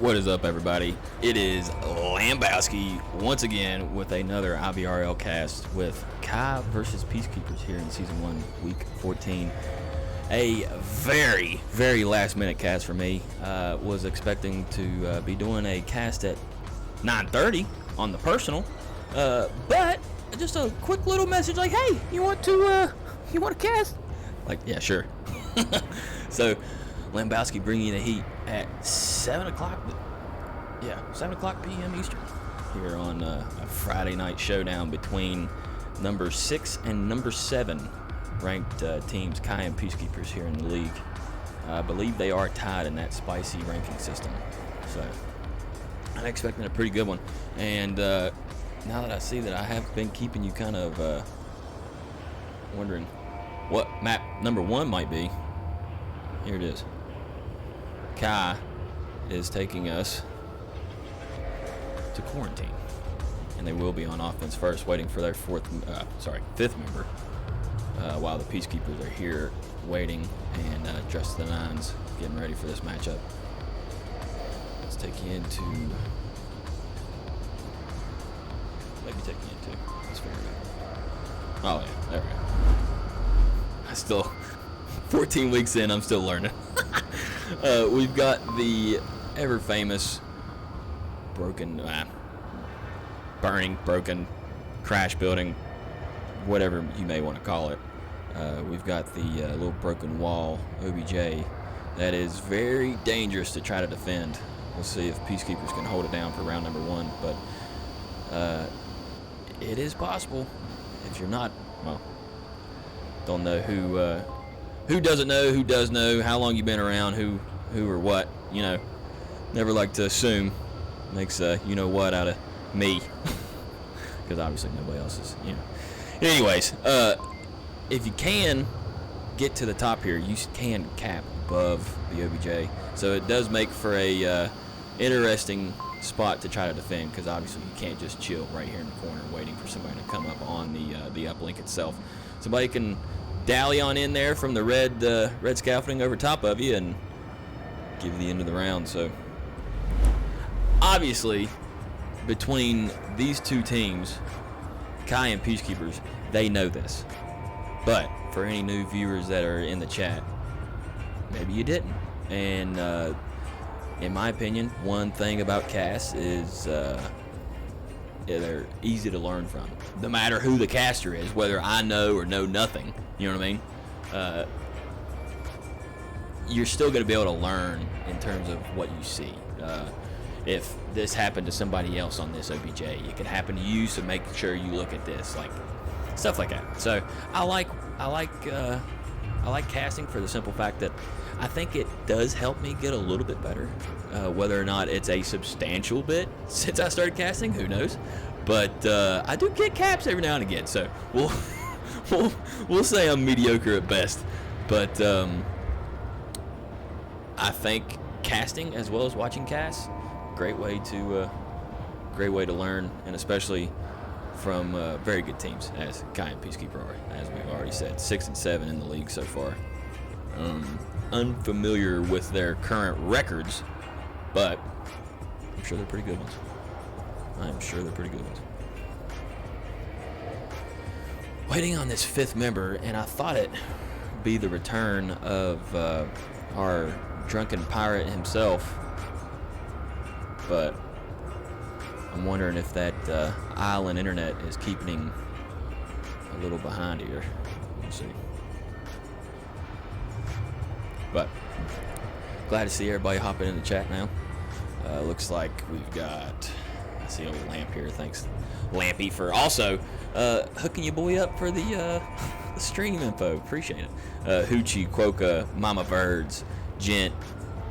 What is up, everybody? It is Lambowski once again with another IVRL cast with Kai versus Peacekeepers here in Season 1, Week 14. A very, very last-minute cast for me. Was expecting to be doing a cast at 9:30 on the personal, but just a quick little message like, "Hey, you want to cast?" Like, yeah, sure. So, Lambowski bringing the heat at 7 o'clock. Yeah, 7 o'clock p.m. Eastern here on a Friday night showdown between number 6 and number 7 ranked teams, Kai and Peacekeepers here in the league. I believe they are tied in that spicy ranking system. So, I'm expecting a pretty good one. And now that I see that I have been keeping you kind of wondering what map number 1 might be, here it is. Kai is taking us to quarantine, and they will be on offense first, waiting for their fifth member, while the Peacekeepers are here waiting and dressed to the nines, getting ready for this matchup. Let's take you into. Maybe take you into. Let's figure it out. Oh yeah, there we go. I still 14 weeks in, I'm still learning. We've got the ever famous broken, crash building, whatever you may want to call it. We've got the little broken wall OBJ that is very dangerous to try to defend. We'll see if Peacekeepers can hold it down for round number 1, but it is possible. If you're not, well, don't know who doesn't know, who does know, how long you've been around, who or what, you know. Never like to assume. Makes you know what out of me. Because obviously nobody else is, you know. Anyways, if you can get to the top here, you can cap above the OBJ. So it does make for a interesting spot to try to defend, because obviously you can't just chill right here in the corner waiting for somebody to come up on the uplink itself. Somebody can dally on in there from the red scaffolding over top of you and give you the end of the round. So obviously between these two teams, Kai and Peacekeepers, they know this. But for any new viewers that are in the chat, maybe you didn't. And in my opinion, one thing about casts is they're easy to learn from. No matter who the caster is, whether I know or know nothing, you know what I mean? You're still going to be able to learn in terms of what you see. If this happened to somebody else on this OBJ, it could happen to you, so make sure you look at this, like stuff like that. So I like casting for the simple fact that I think it does help me get a little bit better. Whether or not it's a substantial bit since I started casting, who knows? But I do get caps every now and again, so we'll say I'm mediocre at best. But I think casting as well as watching casts, great way to learn, and especially from very good teams as Kai and Peacekeeper are, as we've already said, 6 and 7 in the league so far. Unfamiliar with their current records, but I'm sure they're pretty good ones. Waiting on this 5th member, and I thought it'd be the return of our drunken pirate himself, but I'm wondering if that island internet is keeping him a little behind here. We'll see. But glad to see everybody hopping in the chat now. Looks like we've got, I see old Lamp here. Thanks, Lampy, for also hooking your boy up for the stream info. Appreciate it. Hoochie, Quokka, Mama Birds, Gent,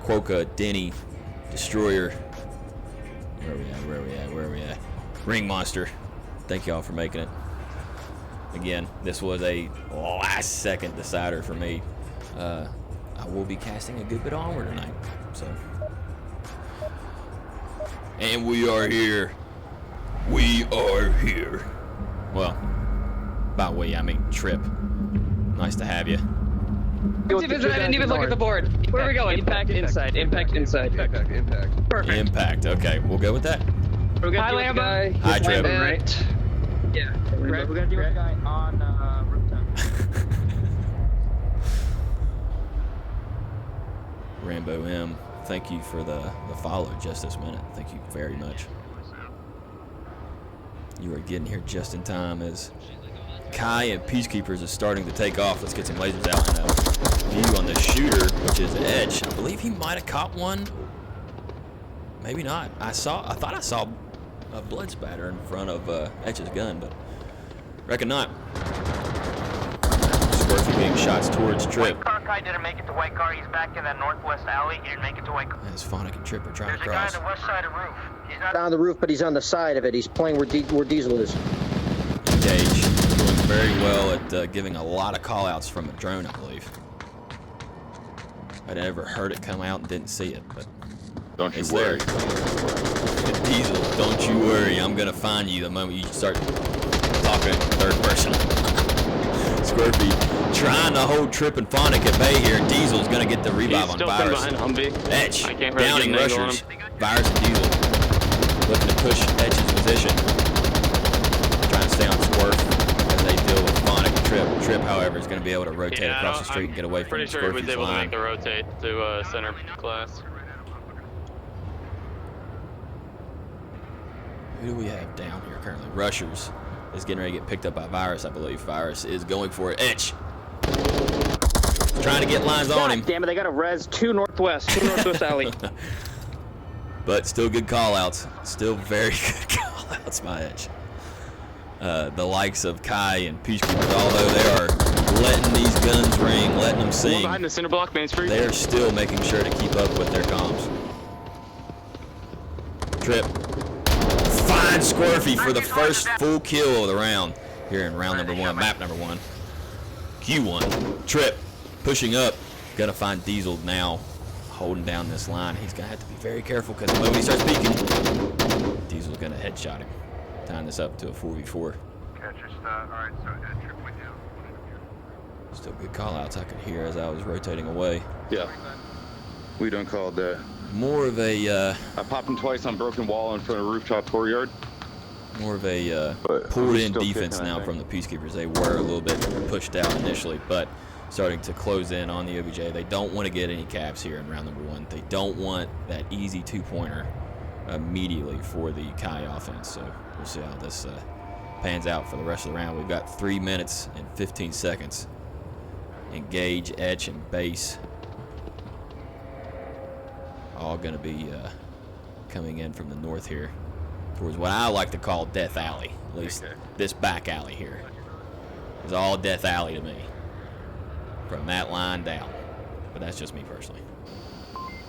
Quokka, Denny, Destroyer. Where are we at? Ring Monster. Thank y'all for making it. Again, this was a last second decider for me. I will be casting a good bit of Onward tonight. So, and we are here. Well, by we, I mean Trip. Nice to have you. I didn't even look at the board. Where are we going? Impact inside. Impact inside. Impact. Perfect. Impact. Okay, we'll go with that. Hi, Lambo. Hi, Trip. Right. Yeah. Red, we gotta deal with the guy on rooftop. Rambo M, thank you for the follow just this minute. Thank you very much. You are getting here just in time as Kai and Peacekeepers is starting to take off. Let's get some lasers out and a view on the shooter, which is Edge. I believe he might have caught one. Maybe not. I thought I saw a blood spatter in front of Edge's gun, but reckon not. Squirty being shots towards Trip. White car guy didn't make it to white car. He's back in that northwest alley. He didn't make it to white car. As Phonic and Trip are trying There's to a guy on cross. the west side of roof. He's not On the roof, but he's on the side of it. He's playing where Diesel is. Engage. Doing very well at giving a lot of call-outs from a drone, I believe. I never heard it come out and didn't see it, but Don't you it's worry. there. Diesel, don't you worry. I'm gonna find you the moment you start talking third person. Scorpy trying to hold Trip and Phonic at bay here. Diesel's gonna get the revive on Virus. Edge downing rushers. Virus and Diesel looking to push Edge's position. Trying to stay on Squirf as they deal with Phonic and Trip. Trip, however, is gonna be able to rotate across the street and get away from pretty sure he was Scorpy's able to line. make the rotate to center class. Who do we have down here currently? Rushers is getting ready to get picked up by Virus, I believe. Virus is going for it. Edge. Trying to get lines on him. Damn it, they got a res 2 northwest alley. But still good call-outs. Still very good call-outs by Edge. The likes of Kai and Peacekeepers, although they are letting these guns ring, letting them sing, Behind the center block, Main Street. they're still making sure to keep up with their comms. Trip. Finds Squirfy for the first full kill of the round here in round number 1, map number 1. Q1. Trip pushing up. Gonna find Diesel now holding down this line. He's gonna have to be very careful because the moment he starts peeking, Diesel's gonna headshot him. Tying this up to a 4v4. Alright, so Trip went down. Still good call outs I could hear as I was rotating away. Yeah. We don't call that. More of a I popped him twice on broken wall in front of rooftop courtyard. pulled we're in still defense kicking, I now think. from the Peacekeepers. They were a little bit pushed out initially, but starting to close in on the OBJ. They don't want to get any caps here in round number 1. They don't want that easy 2-pointer immediately for the Kai offense. So we'll see how this pans out for the rest of the round. We've got 3 minutes and 15 seconds. Engage, Etch, and Base all going to be coming in from the north here towards what I like to call Death Alley. At least this back alley here is all Death Alley to me from that line down. But that's just me personally.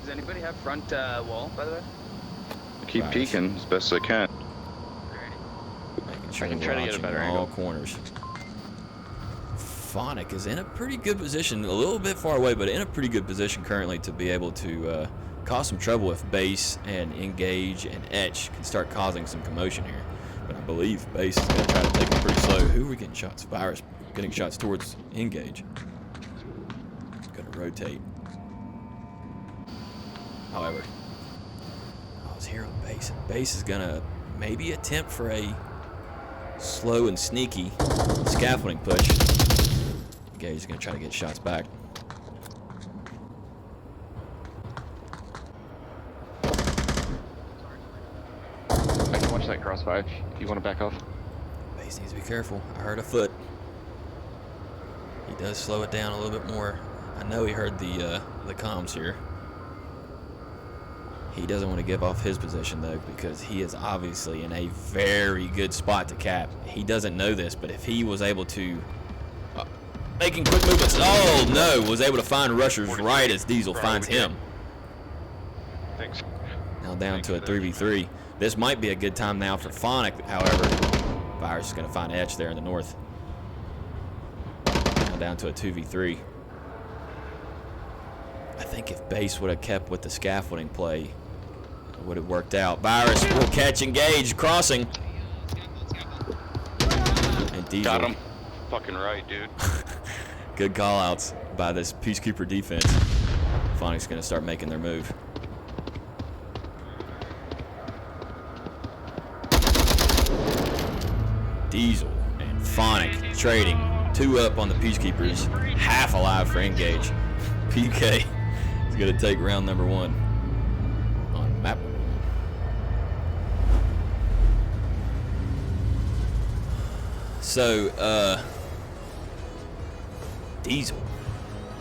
Does anybody have front wall, by the way? Keep Right. peeking as best as I can. Making sure I can we're try to get a watching better all angle. corners. Phonic is in a pretty good position, a little bit far away, but in a pretty good position currently to be able to cause some trouble if Base and Engage and Etch can start causing some commotion here. But I believe Base is going to try to take it pretty slow. Who are we getting shots? Virus getting shots towards Engage. Going to rotate. However, I was here on Base, and Base is going to maybe attempt for a slow and sneaky scaffolding push. Engage is going to try to get shots back. I can watch that crossfire if you want to back off. Base needs to be careful. I heard a foot. He does slow it down a little bit more. I know he heard the comms here. He doesn't want to give off his position though, because he is obviously in a very good spot to cap. He doesn't know this, but if he was able to making quick movements, oh no, was able to find rushers right as Diesel finds him. Thanks. Now down to a 3v3. This might be a good time now for Phonic, however. Virus is going to find Etch there in the north. Now down to a 2v3. I think if Base would have kept with the scaffolding play, it would have worked out. Virus will catch Engage, crossing. And Diesel Got him. Fucking right, dude. Good call outs by this Peacekeeper defense. Phonic's going to start making their move. Diesel and Phonic trading. 2 up on the Peacekeepers. Half alive for engage. PK is going to take round number 1 on map. So, Diesel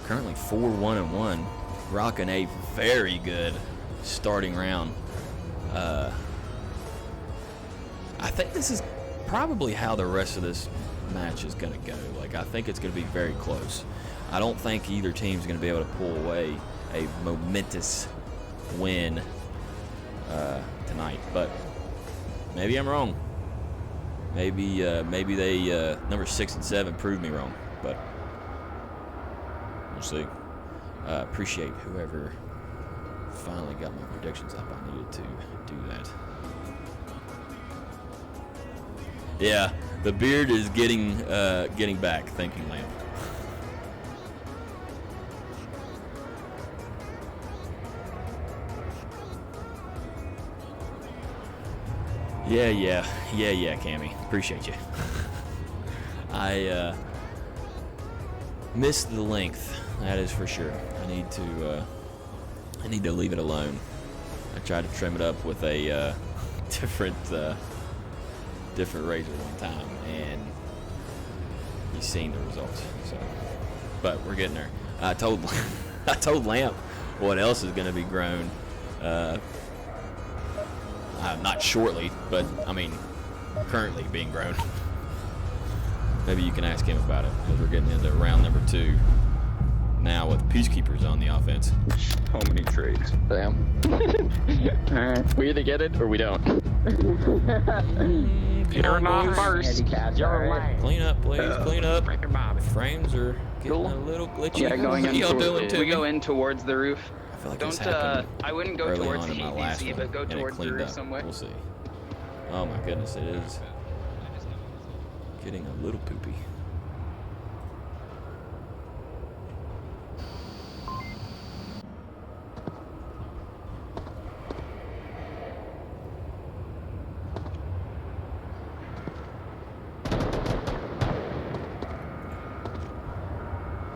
currently 4-1-1, rocking a very good starting round. I think this is probably how the rest of this match is going to go. Like, I think it's going to be very close. I don't think either team's going to be able to pull away a momentous win tonight, but maybe I'm wrong. Maybe they number 6 and 7 proved me wrong, but we'll see. Appreciate whoever finally got my predictions up. I needed to do that. Yeah, the beard is getting back. Thank you, Lamp. Yeah, Cammy. Appreciate you. I missed the length. That is for sure. I need to leave it alone. I tried to trim it up with a different razor one time, and you've seen the results. So, but we're getting there. I told Lamp what else is going to be grown. Not shortly, but I mean, currently being grown. Maybe you can ask him about it, because we're getting into round number 2 now with Peacekeepers on the offense. How many trades? Damn. Alright. We either get it or we don't. You're not first. You're last. Clean up, please. Clean up. Frames are getting a little glitchy. Yeah, going What are in. y'all doing to We me? go in towards the roof. I feel like Don't. this happened I wouldn't go early towards on the in my last EPC, one, but go and it towards the cleaned roof up. some way. We'll see. Oh my goodness, it is getting a little poopy.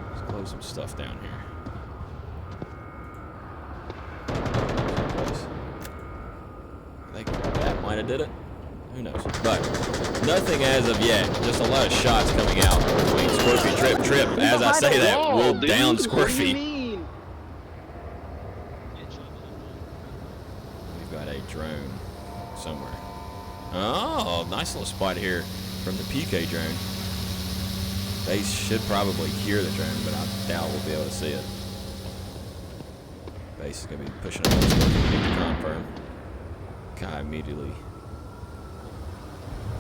Let's close some stuff down here. I think that might have did it. Who knows? But nothing as of yet. Just a lot of shots coming out between Squirfy, Trip. As I say that, we'll down Squirfy. We've got a drone somewhere. Oh, nice little spot here from the PK drone. They should probably hear the drone, but I doubt we'll be able to see it. Base is going to be pushing up this to confirm. Kai immediately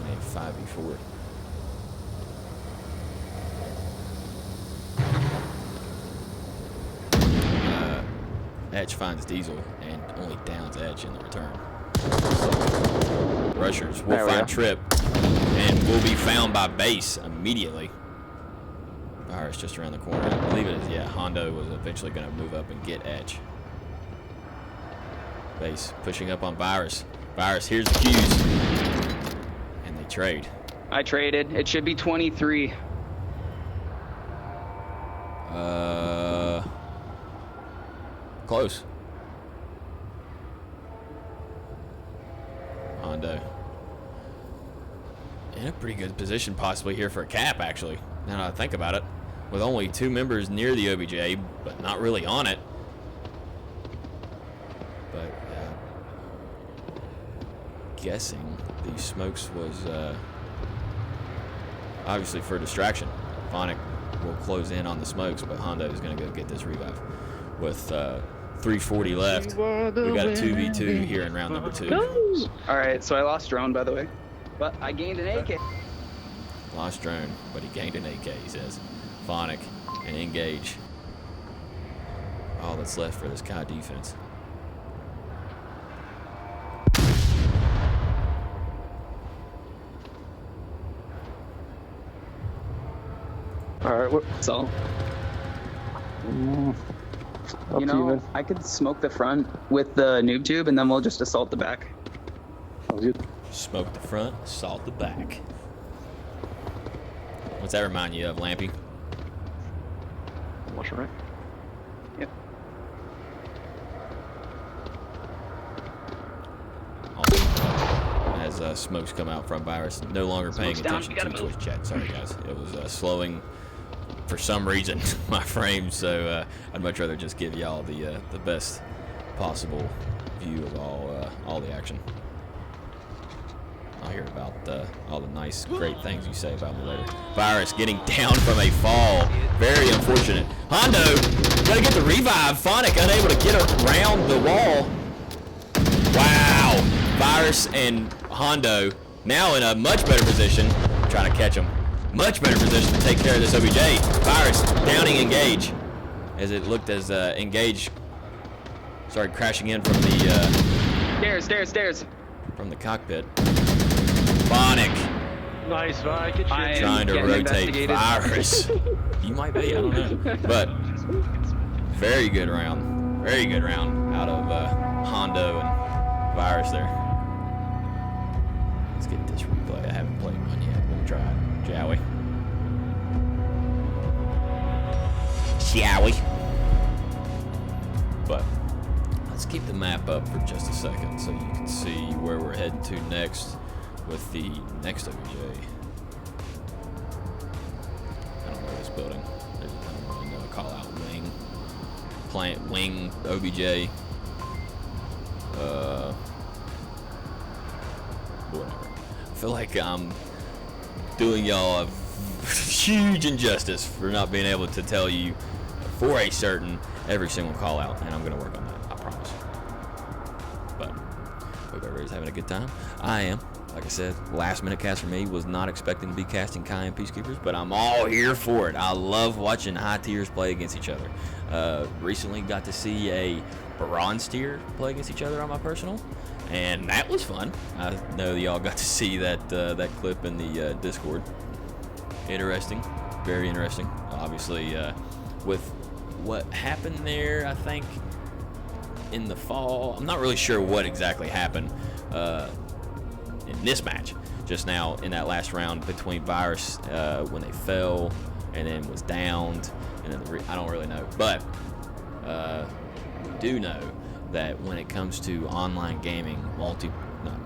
in a 5v4. Etch finds Diesel and only downs Etch in the return. So, rushers will find Trip and will be found by Base immediately. Virus just around the corner. I believe it is, yeah, Hondo was eventually going to move up and get Etch. Base pushing up on Virus. Virus, here's the cues. And they trade. I traded. It should be 23. Close. Hondo. In a pretty good position possibly here for a cap, actually. Now that I think about it. With only 2 members near the OBJ, but not really on it. But guessing the smokes was obviously for distraction. Phonic will close in on the smokes, but Hondo is going to go get this revive. With 3:40 left, we got a 2v2 here in round number 2. Alright, so I lost drone, by the way. But I gained an AK. Lost drone, but he gained an AK, he says. Phonic and Engage. All that's left for this Kai defense. All right. So, Up you to know, man. I could smoke the front with the noob tube, and then we'll just assault the back. Sounds good. Smoke the front, assault the back. What's that remind you of, Lampy? Watch right. Yep. As smokes come out from Virus, no longer paying Smoke's attention down, to we gotta Twitch chat. Sorry guys, it was slowing for some reason my frame, so I'd much rather just give y'all the best possible view of all the action. I'll hear about all the nice, great things you say about me later. Virus getting down from a fall, very unfortunate. Hondo, gotta get the revive. Phonic unable to get around the wall. Wow, Virus and Hondo now in a much better position, trying to catch him. Much better position to take care of this OBJ. Virus downing Engage, as it looked as Engage started crashing in from the Stairs. from the cockpit. Phonic Nice, Vi. Good shit. trying to getting rotate investigated. Virus. You might be, I don't know. But very good round. Very good round out of Hondo and Virus there. Let's get this replay. I haven't played one yet. We'll try it, shall we? Shall we? But let's keep the map up for just a second so you can see where we're heading to next with the next OBJ. I don't know this building. I don't really know. Call out wing. Plant wing OBJ. Whatever. I feel like I'm doing y'all a huge injustice for not being able to tell you for a certain every single call out, and I'm gonna work on that, I promise. But hope everybody's having a good time. I am. Like I said, last minute cast for me. Was not expecting to be casting Kai and Peacekeepers, but I'm all here for it. I love watching high tiers play against each other. Recently got to see a bronze tier play against each other on my personal, and that was fun. I know y'all got to see that that clip in the Discord. Interesting, very interesting. Obviously, with what happened there, I think in the fall, I'm not really sure what exactly happened in this match just now in that last round between Virus when they fell and then was downed, and then I don't really know, but we do know that when it comes to online gaming, not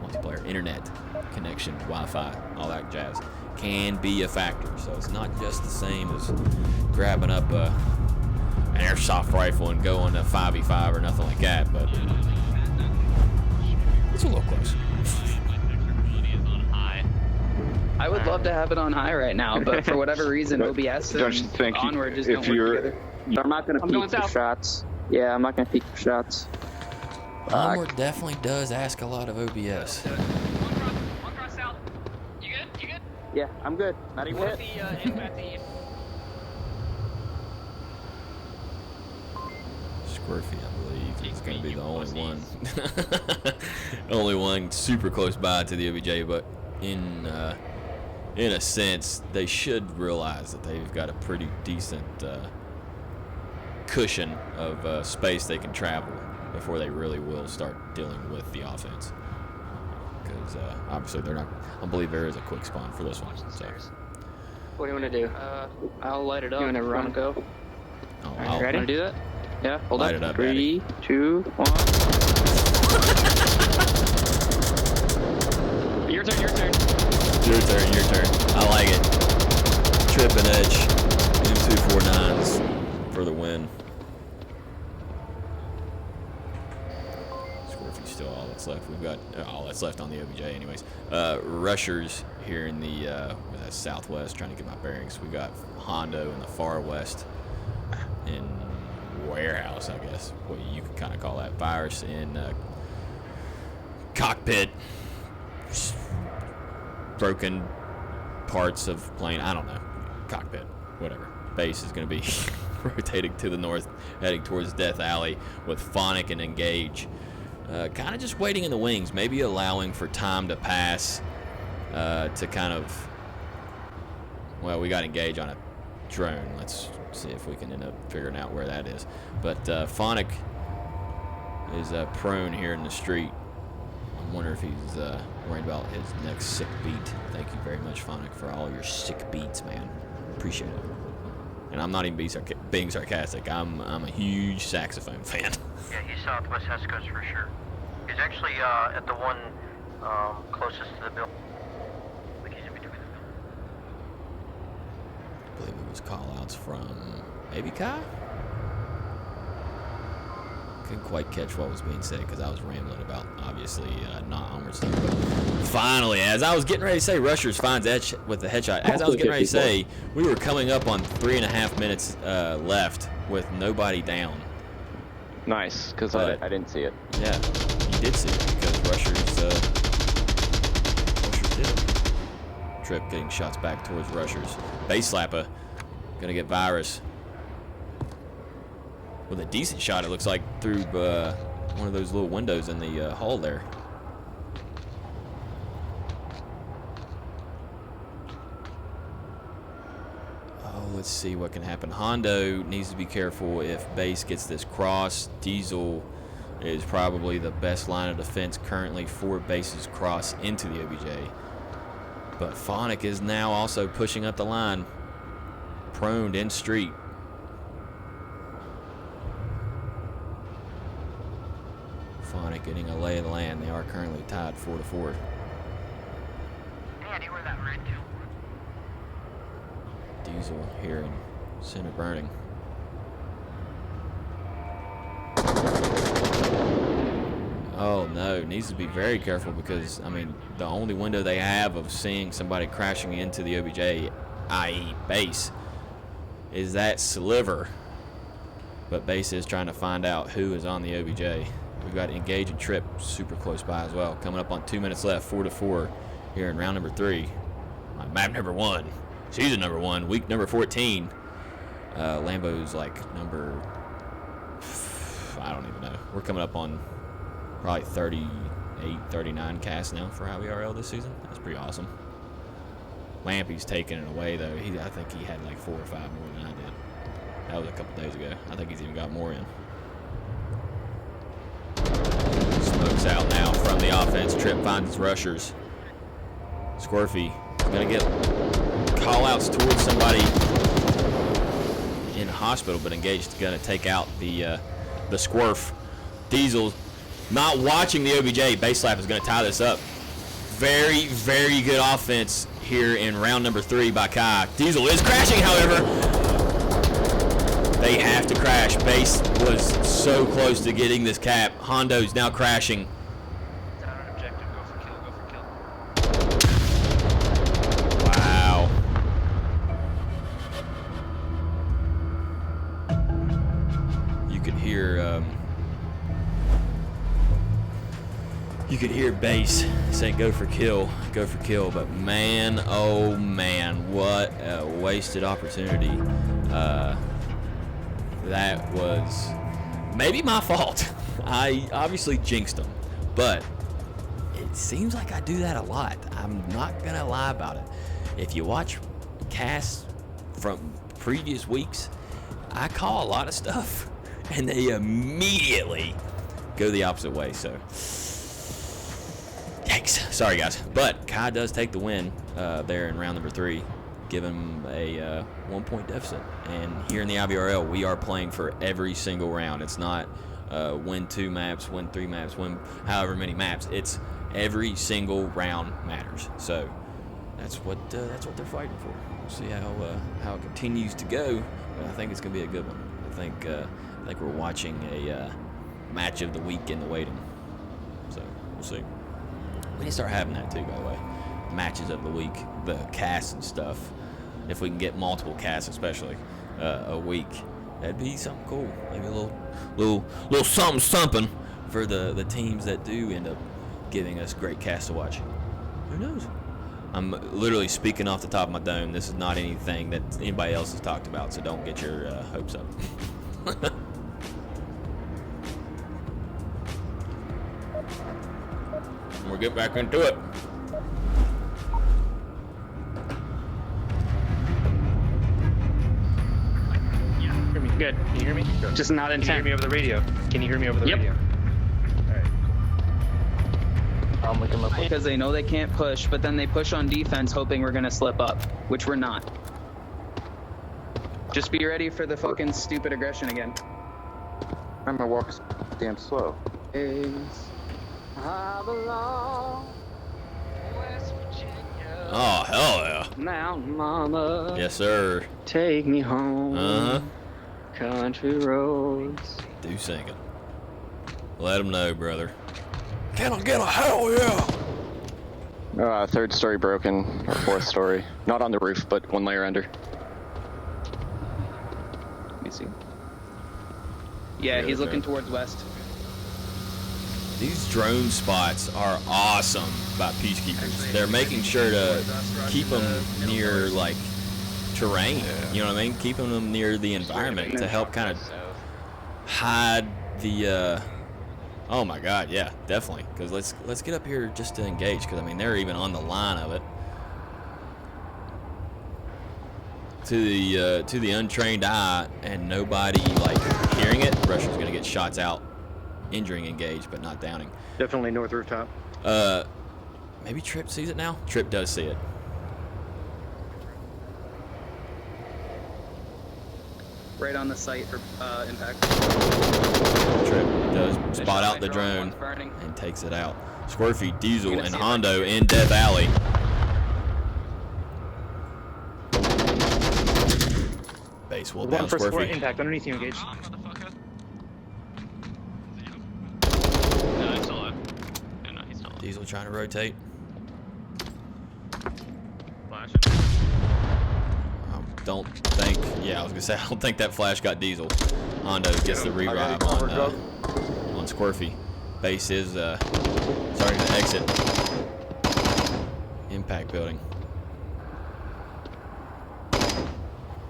multiplayer, internet connection, Wi-Fi, all that jazz can be a factor. So it's not just the same as grabbing up an airsoft rifle and going to 5v5 or nothing like that, but it's a little close. I would love to have it on high right now, but for whatever reason, OBS Don't you and think Onward just if don't work you're together. I'm not gonna I'm peek going for south. shots. Yeah, I'm not gonna peek for shots. Onward definitely does ask a lot of OBS. One cross south. You good? You good? Yeah, I'm good. Not even hit. Squirfy, I believe, is going to be the only one. Only one super close by to the OBJ, but in a sense, they should realize that they've got a pretty decent cushion of space they can travel before they really will start dealing with the offense. Because obviously they're not. I believe there is a quick spawn for this one. So. What do you want to do? I'll light it up. You want to run? Go? Oh, Alright, I'll ready? Want to do that? Yeah. Hold light up. it up, 3, 2, 1. Your turn. Your turn. Your turn. I like it. Trip and edge. M249s for the win. Squirfy's still all that's left. We've got all that's left on the OBJ anyways. Rushers here in the southwest, trying to get my bearings. We got Hondo in the far west in warehouse, I guess, what you could kind of call that. Virus in cockpit, broken parts of plane, I don't know, cockpit, whatever. Base is going to be rotating to the north, heading towards Death Alley with Phonic and Engage. Kind of just waiting in the wings, maybe allowing for time to pass to kind of, well, we got Engage on a drone. Let's see if we can end up figuring out where that is. But Phonic is prone here in the street. I wonder if he's worried about his next sick beat. Thank you very much, Phonic, for all your sick beats, man. Appreciate it. And I'm not even being sarcastic. I'm a huge saxophone fan. Yeah, he's southwest West Coast for sure. He's actually at the one closest to the building. Like he's in between the buildings. I believe it was call-outs from maybe Kai? Couldn't quite catch what was being said because I was rambling about, obviously, not onward stuff. But finally, as I was getting ready to say, Rushers finds Etch with the headshot. As I was getting ready to say, we were coming up on 3.5 minutes left with nobody down. Nice, because I didn't see it. Yeah, you did see it because Rushers did it. Trip getting shots back towards Rushers. Base slapper gonna get Virus with a decent shot. It looks like through one of those little windows in the hull there. Oh, let's see what can happen. Hondo needs to be careful if Base gets this cross. Diesel is probably the best line of defense currently for Base's cross into the OBJ. But Phonic is now also pushing up the line. Prone in street. Phonic getting a lay of the land. They are currently tied 4-4. Andy, where that red to? Diesel here in center burning. Oh no, needs to be very careful because, I mean, the only window they have of seeing somebody crashing into the OBJ, i.e. Base, is that sliver. But Base is trying to find out who is on the OBJ. We've got Engage and Trip super close by as well. Coming up on 2 minutes left, 4-4 here in round number 3. Map number 1, season number 1, week number 14. Lambo's like number, I don't even know. We're coming up on probably 38, 39 casts now for IVRL this season. That's pretty awesome. Lampy's taking it away though. I think he had like 4 or 5 more than I did. That was a couple days ago. I think he's even got more in. Smokes out now from the offense. Trip finds his rushers. Squirfy gonna get call-outs towards somebody in the hospital, but Engaged gonna take out the Squirf. Diesel not watching the OBJ. Base slap is gonna tie this up. Very, very good offense here in round number 3 by Kai. Diesel is crashing, however. They have to crash. Base was so close to getting this cap. Hondo's now crashing. Down an objective. Go for kill. Go for kill. Wow. You could hear Base saying go for kill, but man, oh man, what a wasted opportunity. That was maybe my fault. I obviously jinxed them, but it seems like I do that a lot. I'm not gonna lie about it. If you watch casts from previous weeks, I call a lot of stuff and they immediately go the opposite way. So yikes, sorry guys. But Kai does take the win there in round number 3. Give him a 1-point deficit. And here in the IVRL, we are playing for every single round. It's not win 2 maps, win 3 maps, win however many maps. It's every single round matters. So that's what they're fighting for. We'll see how it continues to go. But I think it's gonna be a good one. I think we're watching a match of the week in the waiting. So we'll see. We need to start having that too, by the way. Matches of the week, the casts and stuff. If we can get multiple casts, especially a week, that'd be something cool. Maybe a little something for the teams that do end up giving us great casts to watch. Who knows? I'm literally speaking off the top of my dome. This is not anything that anybody else has talked about, so don't get your hopes up. We'll get back into it. Good. Can you hear me? Just not Can you hear intent. me over the radio? Can you hear me over the Yep. radio? Alright. I'm looking up. Because they know they can't push, but then they push on defense hoping we're gonna slip up, which we're not. Just be ready for the fucking stupid aggression again. I'm gonna walk damn slow. I belong West Virginia. Oh, hell yeah. Mountain Mama. Yes, sir. Take me home. Uh-huh. Country roads. Do sing it. Let them know, brother. Can I get a hell yeah? Third story broken, or fourth story. Not on the roof, but one layer under. Let me see. Yeah, Really he's looking good. towards west. These drone spots are awesome by Peacekeepers. They're making sure to keep them near, like, terrain. You know what I mean? Keeping them near the environment to help kind of hide the, oh my God, yeah, definitely. Because let's get up here just to engage. Because, I mean, they're even on the line of it. To the untrained eye and nobody, like, hearing it, Russia's going to get shots out. Injuring engage, but not downing. Definitely north rooftop. Maybe Trip sees it now? Trip does see it. Right on the site for impact. Trip does They spot shot out my the drone, drone one's burning. and takes it out. Squirfy, Diesel, You're gonna and see it Hondo right in Death Alley. Base will down One for support Squirfy. impact underneath you, engage. Diesel trying to rotate. Don't think, yeah, I was gonna say, I don't think that flash got Diesel. Hondo gets the revive on Squirfy. Base is starting to exit. Impact building.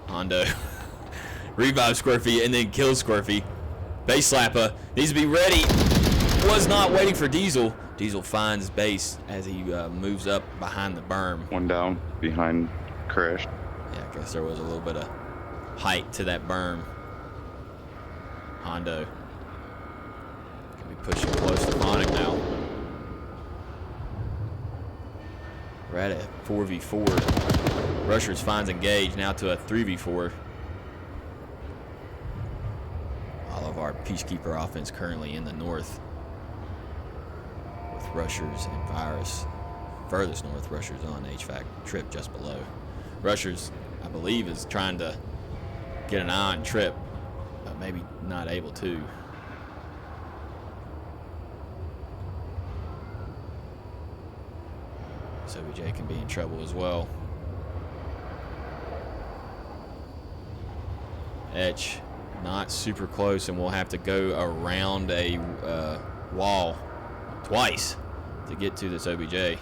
Hondo revives Squirfy and then kills Squirfy. Base slapper needs to be ready. Was not waiting for Diesel. Diesel finds base as he moves up behind the berm. One down behind crash. Yeah, I guess there was a little bit of height to that berm. Hondo can be pushing close to Phonic now. We're at a 4v4. Rushers finds engage now to a 3v4. All of our Peacekeeper offense currently in the north. With Rushers and Virus. Furthest north, Rushers on HVAC Trip just below. Rushers, I believe, is trying to get an eye on Trip, but maybe not able to. So OBJ can be in trouble as well. Etch, not super close, and we'll have to go around a wall twice to get to this OBJ.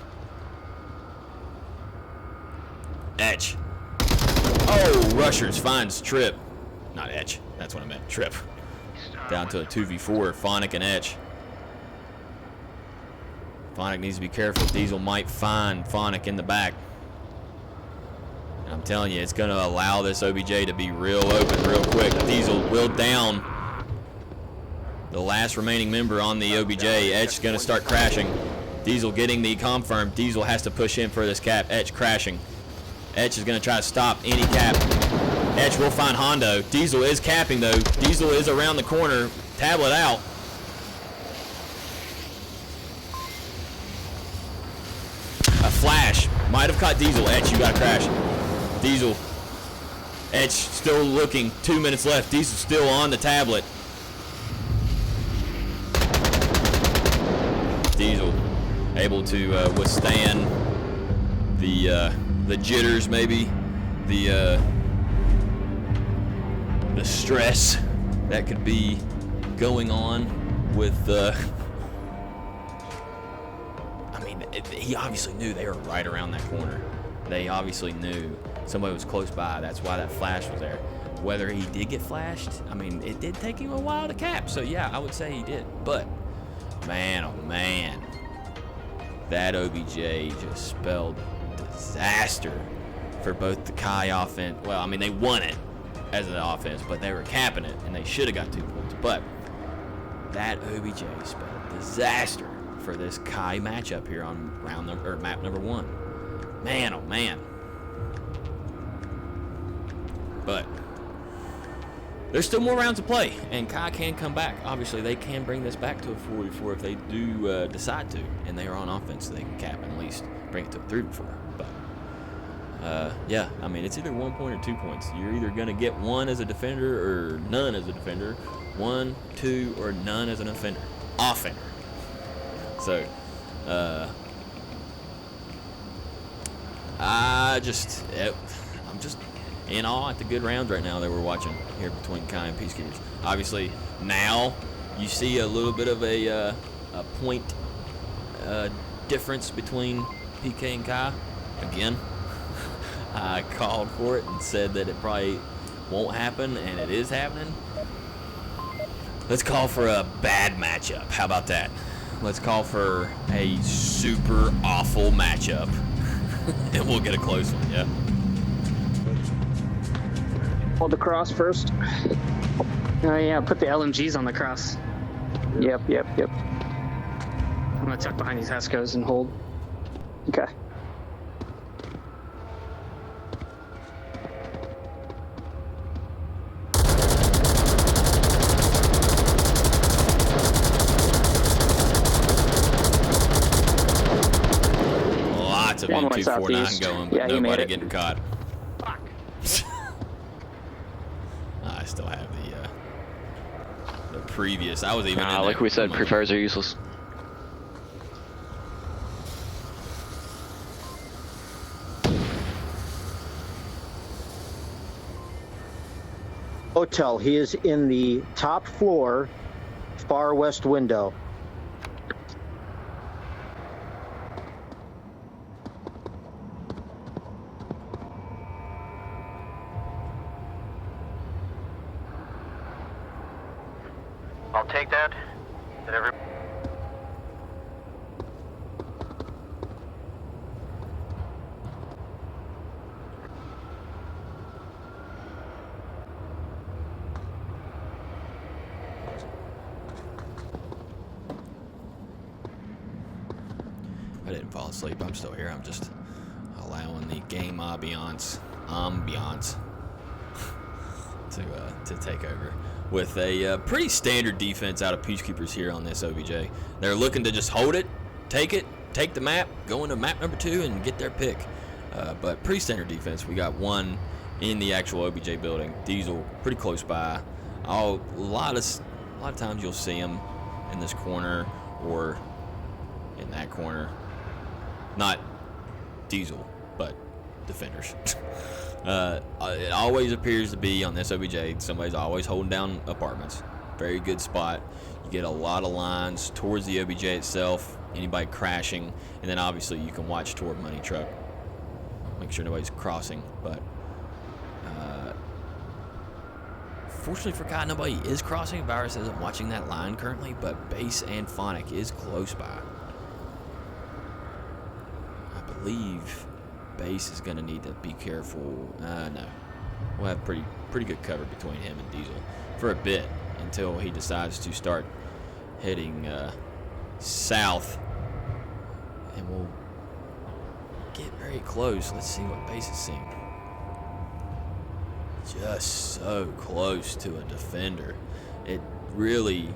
Etch. Oh, Rushers finds Trip. Not Etch. That's what I meant. Trip. Down to a 2v4. Phonic and Etch. Phonic needs to be careful. Diesel might find Phonic in the back. And I'm telling you, it's going to allow this OBJ to be real open real quick. Diesel will down the last remaining member on the OBJ. Etch is going to start crashing. Diesel getting the confirm. Diesel has to push in for this cap. Etch crashing. Etch is going to try to stop any cap. Etch will find Hondo. Diesel is capping, though. Diesel is around the corner. Tablet out. A flash. Might have caught Diesel. Etch, you got to crash. Diesel. Etch still looking. 2 minutes left. Diesel still on the tablet. Diesel able to withstand the jitters, maybe the stress that could be going on with I mean, he obviously knew they were right around that corner. They obviously knew somebody was close by. That's why that flash was there. Whether he did get flashed, I mean, it did take him a while to cap. So yeah, I would say he did. But man, oh man, that OBJ just spelled disaster for both the Kai offense. Well, I mean, they won it. as an offense, but they were capping it, and they should have got 2 points. But that OBJ spelled disaster for this Kai matchup here on map number 1. Man, oh man. But there's still more rounds to play, and Kai can come back. Obviously, they can bring this back to a 4v4 if they do decide to, and they are on offense, so they can cap and at least bring it to a 3v4. But yeah, I mean, it's either 1 point or 2 points. You're either going to get 1 as a defender or none as a defender, 1, 2, or none as an offender. So, I'm just in awe at the good rounds right now that we're watching here between Kai and Peacekeepers. Obviously, now you see a little bit of a point difference between PK and Kai. Again, I called for it and said that it probably won't happen, and it is happening. Let's call for a bad matchup. How about that? Let's call for a super awful matchup, and we'll get a close one, yeah? Hold the cross first. Oh yeah, put the LMGs on the cross. Yep. I'm gonna tuck behind these Hescos and hold. Okay. Lots of One M249 southeast. going, but Yeah, he made nobody it. getting caught. Fuck. I still have the previous. I was even in Like there. we said, pre-fires are useless. Hotel. He is in the top floor, far west window. I'll take that. And every I didn't fall asleep. I'm still here. I'm just allowing the game ambiance to take over with a pretty standard defense out of Peacekeepers here on this OBJ. They're looking to just hold it, take the map, go into map number 2, and get their pick. But pretty standard defense. We got 1 in the actual OBJ building. Diesel pretty close by. A lot of times you'll see him in this corner or in that corner. Not Diesel, but defenders. It always appears to be on this OBJ, somebody's always holding down apartments. Very good spot. You get a lot of lines towards the OBJ itself, anybody crashing, and then obviously you can watch toward money truck. Make sure nobody's crossing, but fortunately for Kai, nobody is crossing. Virus isn't watching that line currently, but Base and Phonic is close by. I believe Base is going to need to be careful. No. We'll have pretty good cover between him and Diesel for a bit until he decides to start heading south. And we'll get very close. Let's see what Base is seeing. Just so close to a defender. It really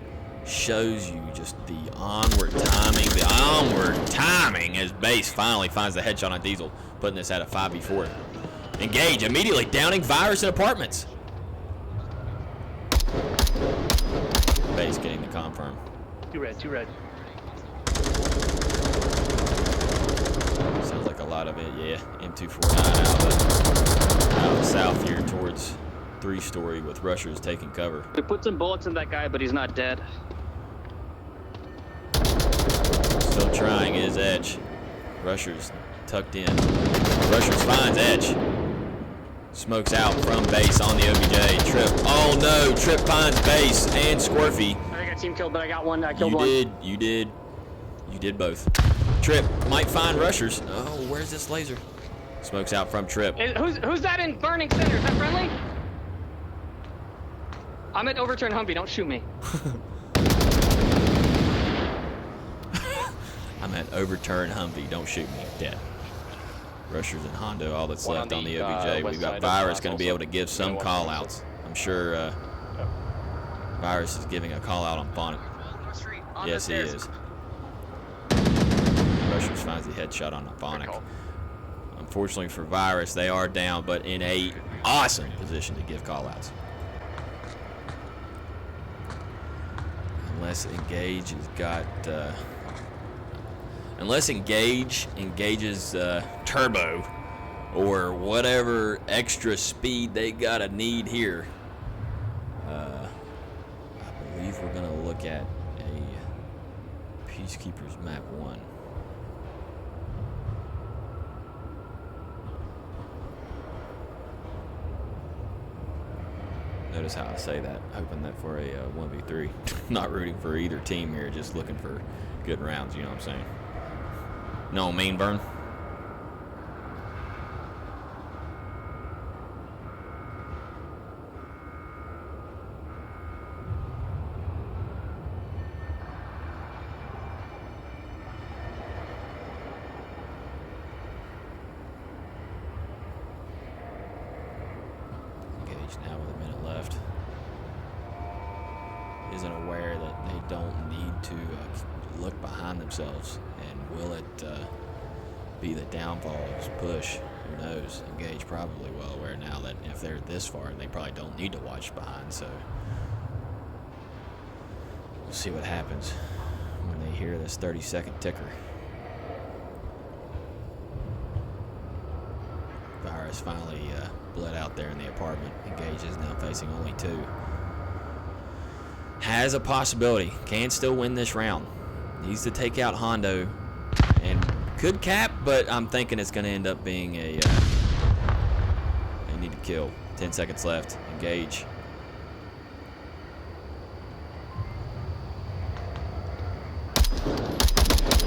shows you just the onward timing as Base finally finds the headshot on Diesel, putting this at a 5v4. Engage immediately, downing Virus in apartments. Base getting the confirm. Two red. Sounds like a lot of it, yeah. M249 out south here towards 3-story with rushers taking cover. We put some bullets in that guy, but he's not dead. Still trying his edge. Rushers tucked in. Rushers finds edge. Smokes out from Base on the OBJ. Trip. Oh no, Trip finds Base and Squirfy. I think I team killed, but I got one. I killed one. You did both. Trip might find Rushers. Oh, where's this laser? Smokes out from Trip. Who's that in burning center? Is that friendly? I'm at overturn Humvee. Don't shoot me. I'm at overturn Humvee. Don't shoot me. Dead. Rushers and Hondo, all that's left on the OBJ. We've got Virus going to be able to give some call-outs. I'm sure Virus is giving a call-out on Phonic. Yes, he is. Rushers finds the headshot on Phonic. Unfortunately for Virus, they are down, but in a awesome position to give call-outs. Unless Engage has got... unless Engage engages turbo or whatever extra speed they gotta need here, I believe we're gonna look at a Peacekeepers map 1. Notice how I say that, hoping that for a 1v3. Not rooting for either team here, just looking for good rounds, you know what I'm saying? No, mean burn. Engage now with a minute left. Isn't aware that they don't need to look behind themselves. And will it be the downfall of his push? Who knows? Engage probably well aware now that if they're this far, they probably don't need to watch behind. So we'll see what happens when they hear this 30-second ticker. Virus finally bled out there in the apartment. Engage is now facing only 2. Has a possibility. Can still win this round. Needs to take out Hondo and could cap, but I'm thinking it's going to end up being a they need to kill. 10 seconds left. Engage.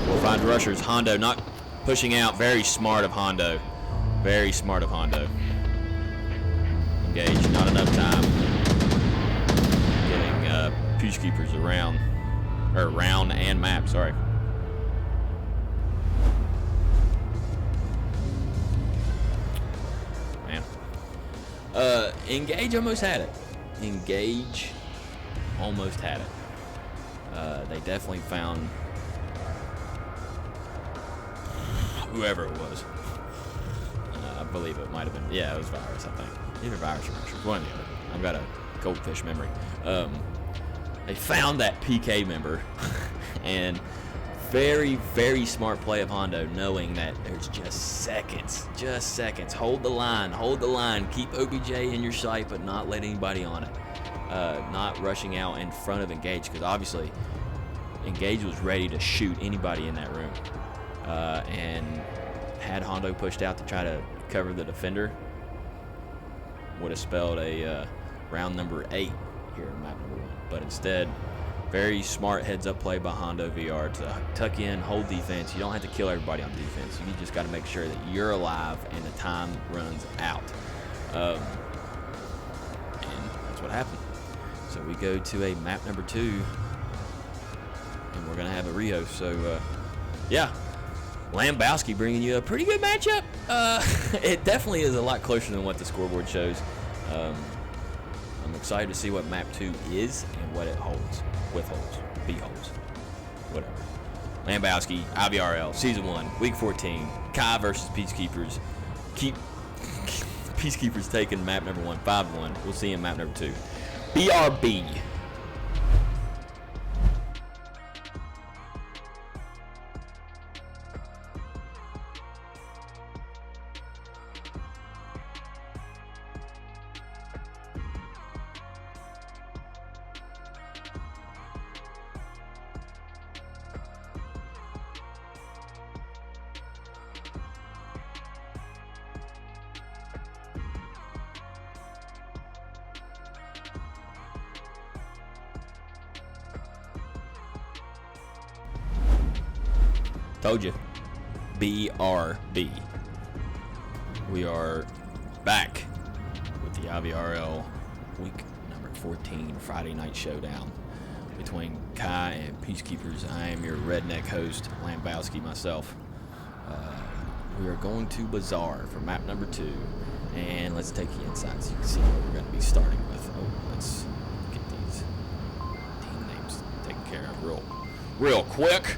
We'll find rushers. Hondo not pushing out. Very smart of Hondo. Very smart of Hondo. Engage. Not enough time. Getting Peacekeepers around. Or round and map, sorry. Man. Engage almost had it. Engage almost had it. They definitely found whoever it was. I believe it might have been, yeah, it was Virus, I think. Either Virus or Rushers, one or the other. I've got a goldfish memory. They found that PK member, and very, very smart play of Hondo, knowing that there's just seconds. Hold the line, keep OBJ in your sight, but not let anybody on it. Not rushing out in front of Engage, because obviously Engage was ready to shoot anybody in that room. And had Hondo pushed out to try to cover the defender, would have spelled a round number 8 here in map number 1. But instead, very smart heads-up play by Hondo VR to tuck in, hold defense. You don't have to kill everybody on defense. You just got to make sure that you're alive and the time runs out. And that's what happened. So we go to a map number 2, and we're going to have a rehost. So, yeah. Lambowski bringing you a pretty good matchup. It definitely is a lot closer than what the scoreboard shows. I'm excited to see what map 2 is and what it holds, withholds, beholds, whatever. Lambowski, IVRL, Season 1, Week 14, Kai versus Peacekeepers. Keep Peacekeepers taking map number 1, 5-1. We'll see in map number 2. BRB. Told you. BRB. We are back with the IVRL week number 14 Friday night showdown between Kai and Peacekeepers. I am your redneck host, Lambowski, myself. We are going to Bazaar for map number 2, and let's take you inside so you can see what we're going to be starting with. Oh, let's get these team names taken care of real quick.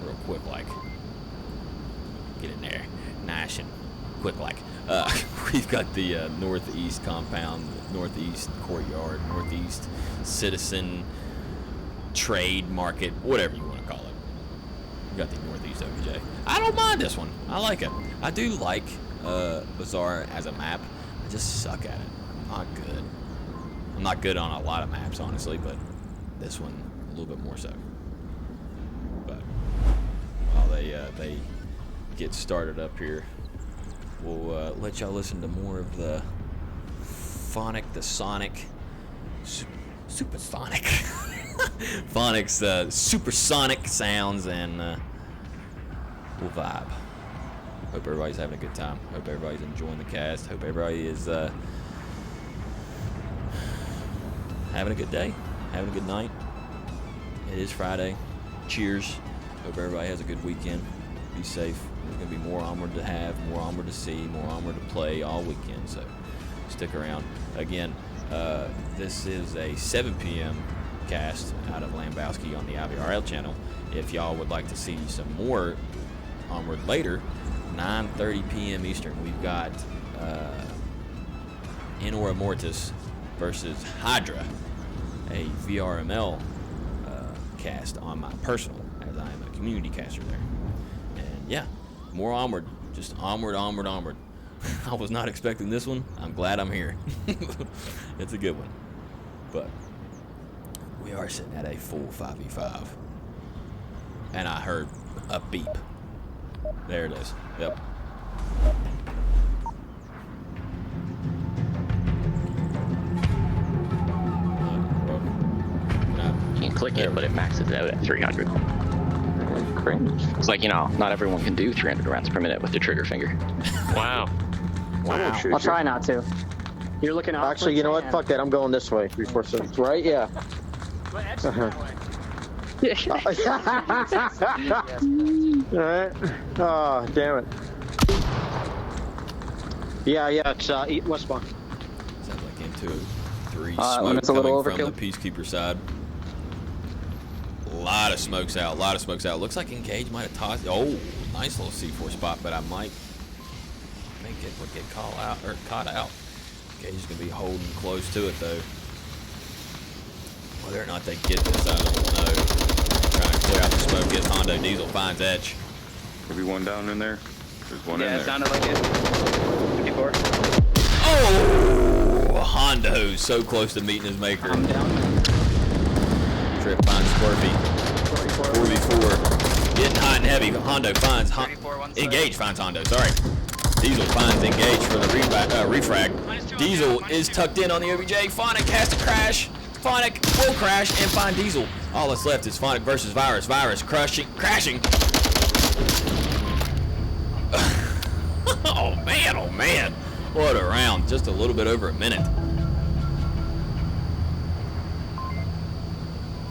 Real quick, like. Get in there, nice and quick, like. We've got the northeast compound, northeast courtyard, northeast citizen trade market, whatever you want to call it. We got the northeast OBJ. I don't mind this one. I like it. I do like Bazaar as a map. I just suck at it. I'm not good. I'm not good on a lot of maps, honestly, but this one a little bit more so. But while they get started up here, we'll let y'all listen to more of the Sonic, supersonic, Phonic's supersonic sounds, and we'll vibe. Hope everybody's having a good time. Hope everybody's enjoying the cast. Hope everybody is having a good day, having a good night. It is Friday. Cheers. Hope everybody has a good weekend. Be safe. There's going to be more Onward to have, more Onward to see, more Onward to play all weekend, so stick around. Again, this is a 7 p.m. cast out of Lambowski on the IVRL channel. If y'all would like to see some more Onward later, 9:30 p.m. Eastern, we've got Inora Mortis versus Hydra, a VRML cast on my personal, as I am a community caster there. And yeah, more Onward, just onward. I was not expecting this one. I'm glad I'm here. It's a good one. But we are sitting at a full 5v5. And I heard a beep. There it is. Yep. You can click it, but it maxes out at 300. Cringe. It's like, not everyone can do 300 rounds per minute with the trigger finger. Wow. Wow. I'll try not to. You're looking off. Actually, you know what? Fuck that. I'm going this way. 346. Right? Yeah. Alright. Oh, damn it. Yeah, it's westbound. Sounds like M203 when smoke it's a little coming from overkill. the Peacekeeper side. A lot of smokes out. Looks like Engage might have tossed. Oh, nice little C4 spot, but I may get caught out. Engage is gonna be holding close to it though. Whether or not they get this, I don't know. Trying to clear out the smoke. Gets Hondo. Diesel finds Etch. Everyone down in there? There's one in Yeah, there. it sounded like it. 54. Oh, Hondo so close to meeting his maker. I'm down. Trip finds Squirpy. 4v4. Getting hot and heavy. Hondo finds 34, one side. Engage finds Hondo. Sorry. Diesel finds Engage for the refrag. Diesel is tucked in on the OBJ. Phonic has to crash. Phonic will crash and find Diesel. All that's left is Phonic versus Virus. Virus crashing. Oh man. What a round. Just a little bit over a minute.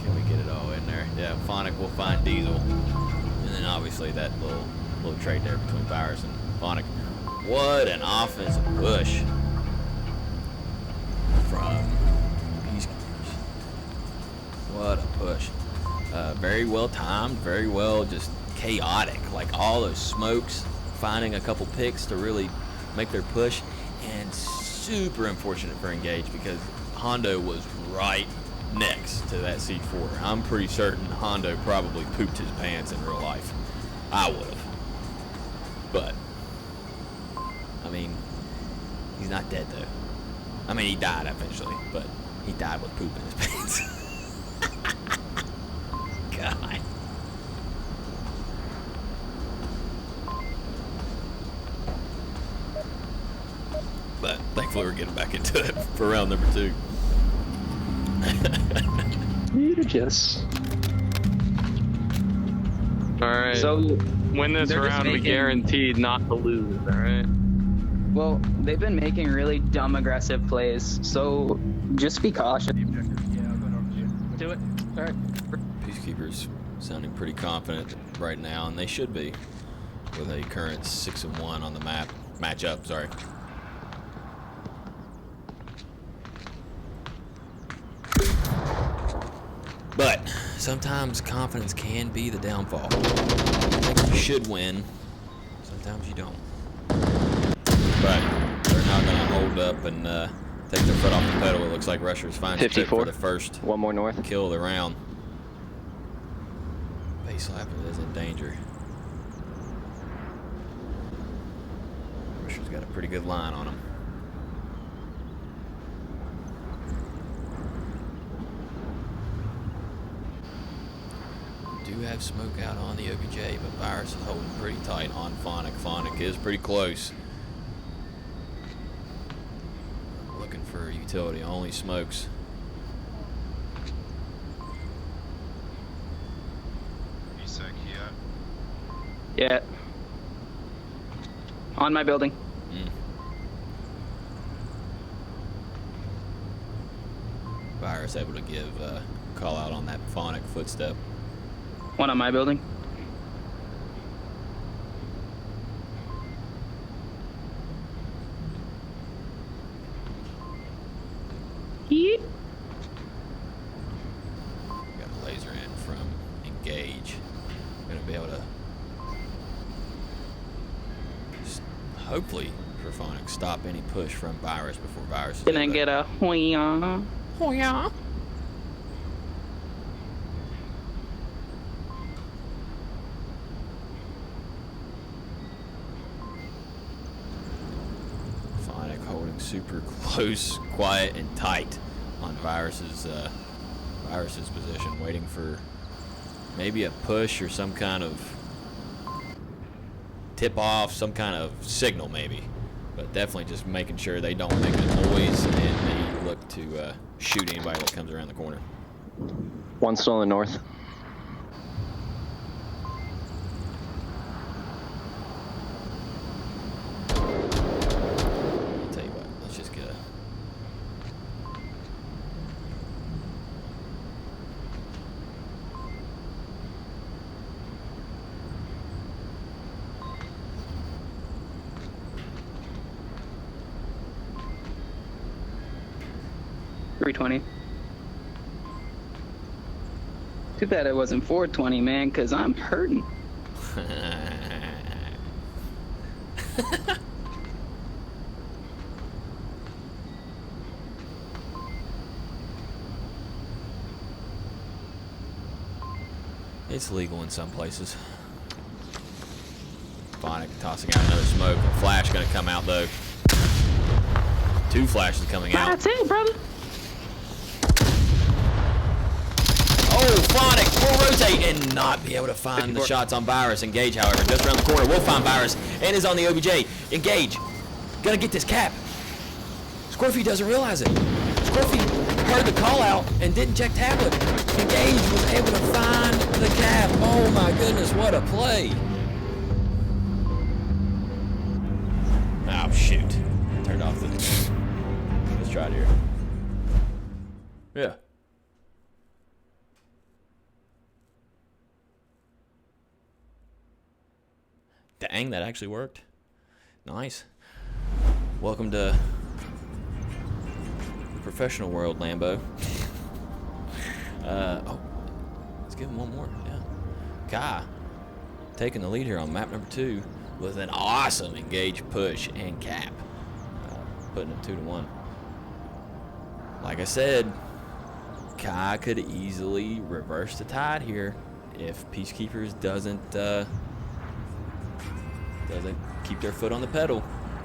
Can we get it all in there? Yeah, Phonic will find Diesel. And then obviously that little trade there between Virus and Phonic. What an offensive push from Peacekeepers. What a push. Very well timed, very well just chaotic. Like all those smokes, finding a couple picks to really make their push, and super unfortunate for Engage because Hondo was right next to that C4. I'm pretty certain Hondo probably pooped his pants in real life. I would have. But I mean, he's not dead though. I mean, he died eventually, but he died with poop in his pants. God. But thankfully we're getting back into it for round number 2. Yes. All right. So win this they're just round, we making- guaranteed not to lose. All right. Well, they've been making really dumb aggressive plays, so just be cautious. The objective. Yeah, I'll go north with you. Do it. All right. Peacekeepers sounding pretty confident right now, and they should be with a current 6-1 on the matchup. Sorry. But sometimes confidence can be the downfall. You should win. Sometimes you don't. But they're not going to hold up and take their foot off the pedal. It looks like Rushers finds fit 54. for the first One more north. kill of the round. Base slapper is in danger. Rushers got a pretty good line on him. Do have smoke out on the OBJ, but Virus is holding pretty tight on Phonic. Phonic is pretty close. Looking for utility, only smokes. Yeah. On my building. Virus able to give call out on that Phonic footstep. One on my building. Yeet. Got a laser in from Engage. Gonna be able to hopefully for Phonic stop any push from Virus before Virus is Gonna able to- get a hoya. Hoya. Phonic holding super close, quiet, and tight on Virus's position, waiting for maybe a push or some kind of tip off, some kind of signal maybe, but definitely just making sure they don't make a noise and they look to shoot anybody that comes around the corner. One still in the north. I'll tell you what, let's just get a $320. Too bad it wasn't 420, man, because I'm hurting. It's legal in some places. Phonic tossing out another smoke. A flash gonna come out though. Two flashes coming out. That's it, brother. Oh, Phonic will rotate and not be able to find 54. the shots on Virus. Engage, however, just around the corner. We'll find Virus and is on the OBJ. Engage. Gonna get this cap. Scorpy doesn't realize it. Scorpy heard the call out and didn't check tablet. Engage was able to find the cap. Oh my goodness, what a play. Oh shoot. Turned off the... Let's try it here. Yeah. Dang, that actually worked. Nice. Welcome to the professional world, Lambo. Oh, let's give him one more. Yeah. Kai taking the lead here on map number 2 with an awesome engage push and cap. Putting it 2-1. Like I said, Kai could easily reverse the tide here if Peacekeepers doesn't keep their foot on the pedal.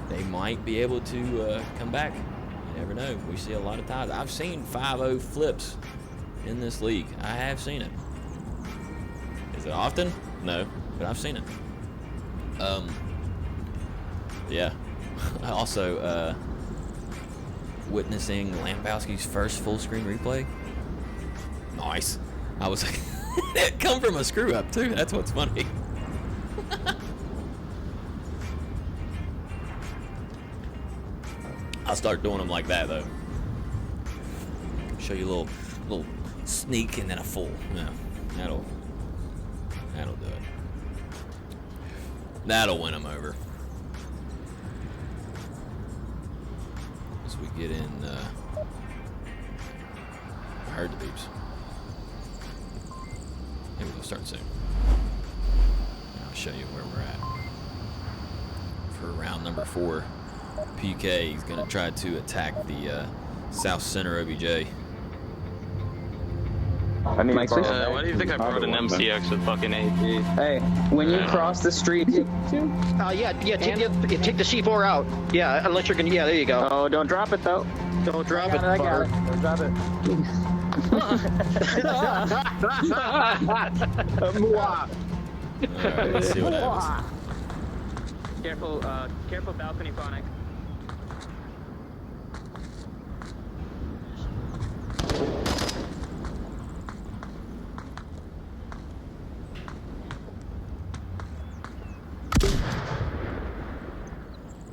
They might be able to come back. You never know. We see a lot of tides. I've seen 5-0 flips in this league. I have seen it. Is it often? No, but I've seen it. Yeah. Also, witnessing Lambowski's first full screen replay. Nice. I was like, it come from a screw up too. That's what's funny. I'll start doing them like that though. Show you a little sneak and then a full. Yeah, that'll do it. That'll win them over. As we get in, I heard the beeps. Maybe we'll start soon. And I'll show you where we're at. For round number 4, PK is going to try to attack the south center OBJ. I need Mike's to borrow Why do you think I brought an MCX with fucking AP? Hey, when you cross the street, Take the C4 out. Yeah, unless you're gonna. Yeah, there you go. Oh, don't drop it though. Don't drop it. I got it. Don't drop it. Alright, let's see what happens. Careful balcony phonic.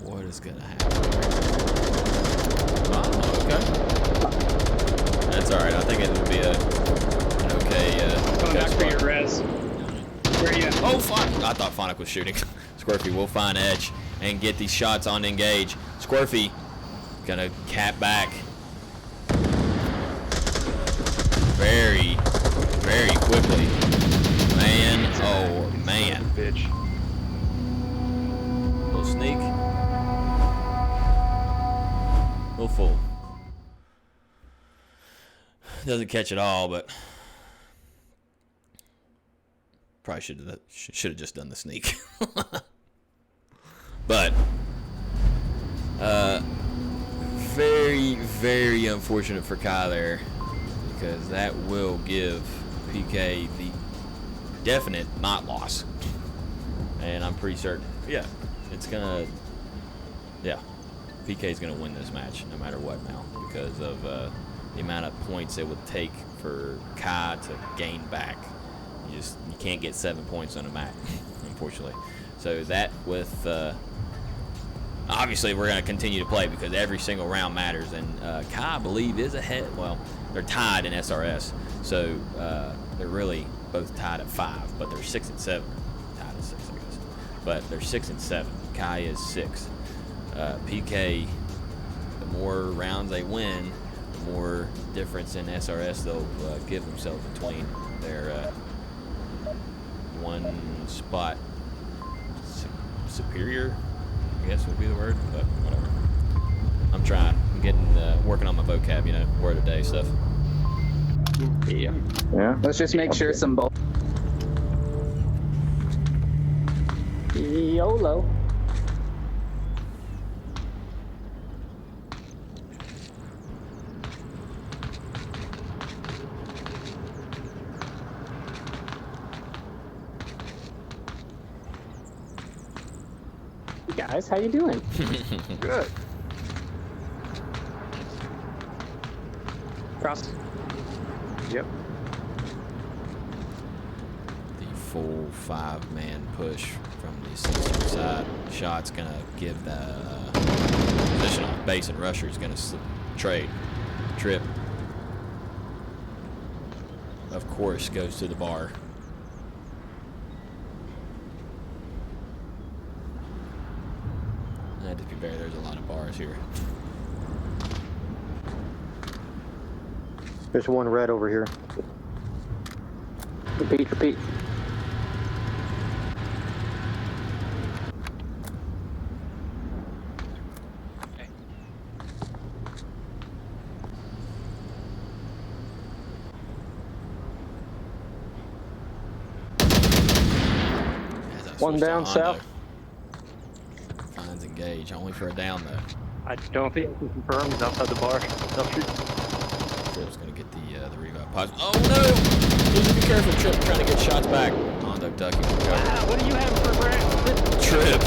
What is gonna happen? Oh, okay. That's alright. I think it would be an okay. Coming back for your res. Where are you at? Oh, fuck! I thought Phonic was shooting. Squirfy will find edge and get these shots on engage. Squirfy gonna cap back. Very, very quickly. Man, oh man. Bitch. Little sneak. Little full. Doesn't catch it all, but probably should have just done the sneak. But very, very unfortunate for Kai there, because that will give PK the definite not loss. And I'm pretty certain, yeah, it's gonna, yeah, PK's gonna win this match no matter what now, because of the amount of points it would take for Kai to gain back. You can't get 7 points on a map, unfortunately. So that with obviously we're going to continue to play because every single round matters, and Kai, I believe, is ahead. Well, they're tied in SRS, so they're really both tied at 5, but they're 6 and 7. Tied at 6, I guess. But they're 6 and 7. Kai is 6. PK, the more rounds they win, the more difference in SRS they'll give themselves between their one spot superior, I guess would be the word, but whatever. I'm trying. I'm getting working on my vocab, word of day stuff. yeah. Yeah. Let's just make sure some both. YOLO. Guys, how you doing? Good. Cross. Yep. The full 5-man push from the 60 side. Shot's gonna give the position off base, and Rusher's gonna trade. Trip, of course, goes to the bar. To be fair, there's a lot of bars here. There's one red over here. Repeat. Okay. One down south. Finds engage, only for a down though. I don't think he confirmed. He's outside the bar. Trip's gonna get the revive pod. Oh no! Need to be careful, Trip, trying to get shots back. Hondo ducking for cover. What do you have for Brad? Trip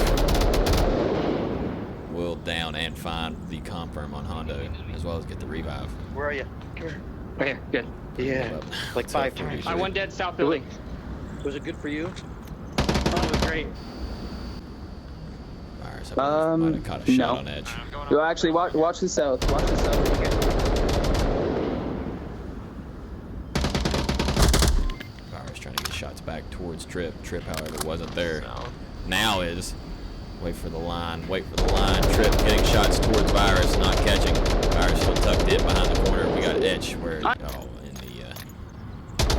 will down and find the confirm on Hondo, as well as get the revive. Where are you? Come here. Okay, good. Yeah. Like 5 times. I won dead south building. Was it good for you? Oh, it was great. Virus, I might have caught a shot no. on edge. I'm going Yo, up. actually, watch the south. Watch the south. Okay. Virus trying to get shots back towards Trip. Trip, however, wasn't there. Now is. Wait for the line. Wait for the line. Trip getting shots towards Virus, not catching. Virus still tucked in behind the corner. We got Etch where, oh, in the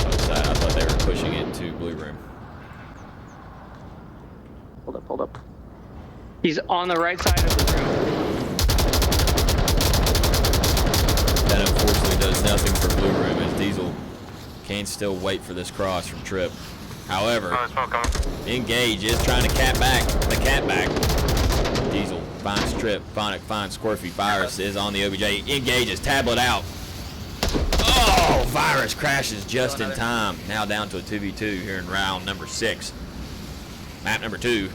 other side. I thought they were pushing it to blue room. Hold up. He's on the right side of the room. That unfortunately does nothing for blue room as Diesel can still wait for this cross from Trip. However, Engage is trying to cat back. The cat back. Diesel finds Trip. Phonic finds Squirfy. Virus is on the OBJ. Engages. Tablet out. Oh, Virus crashes just in time. Now down to a 2v2 here in round number 6. Map number 2.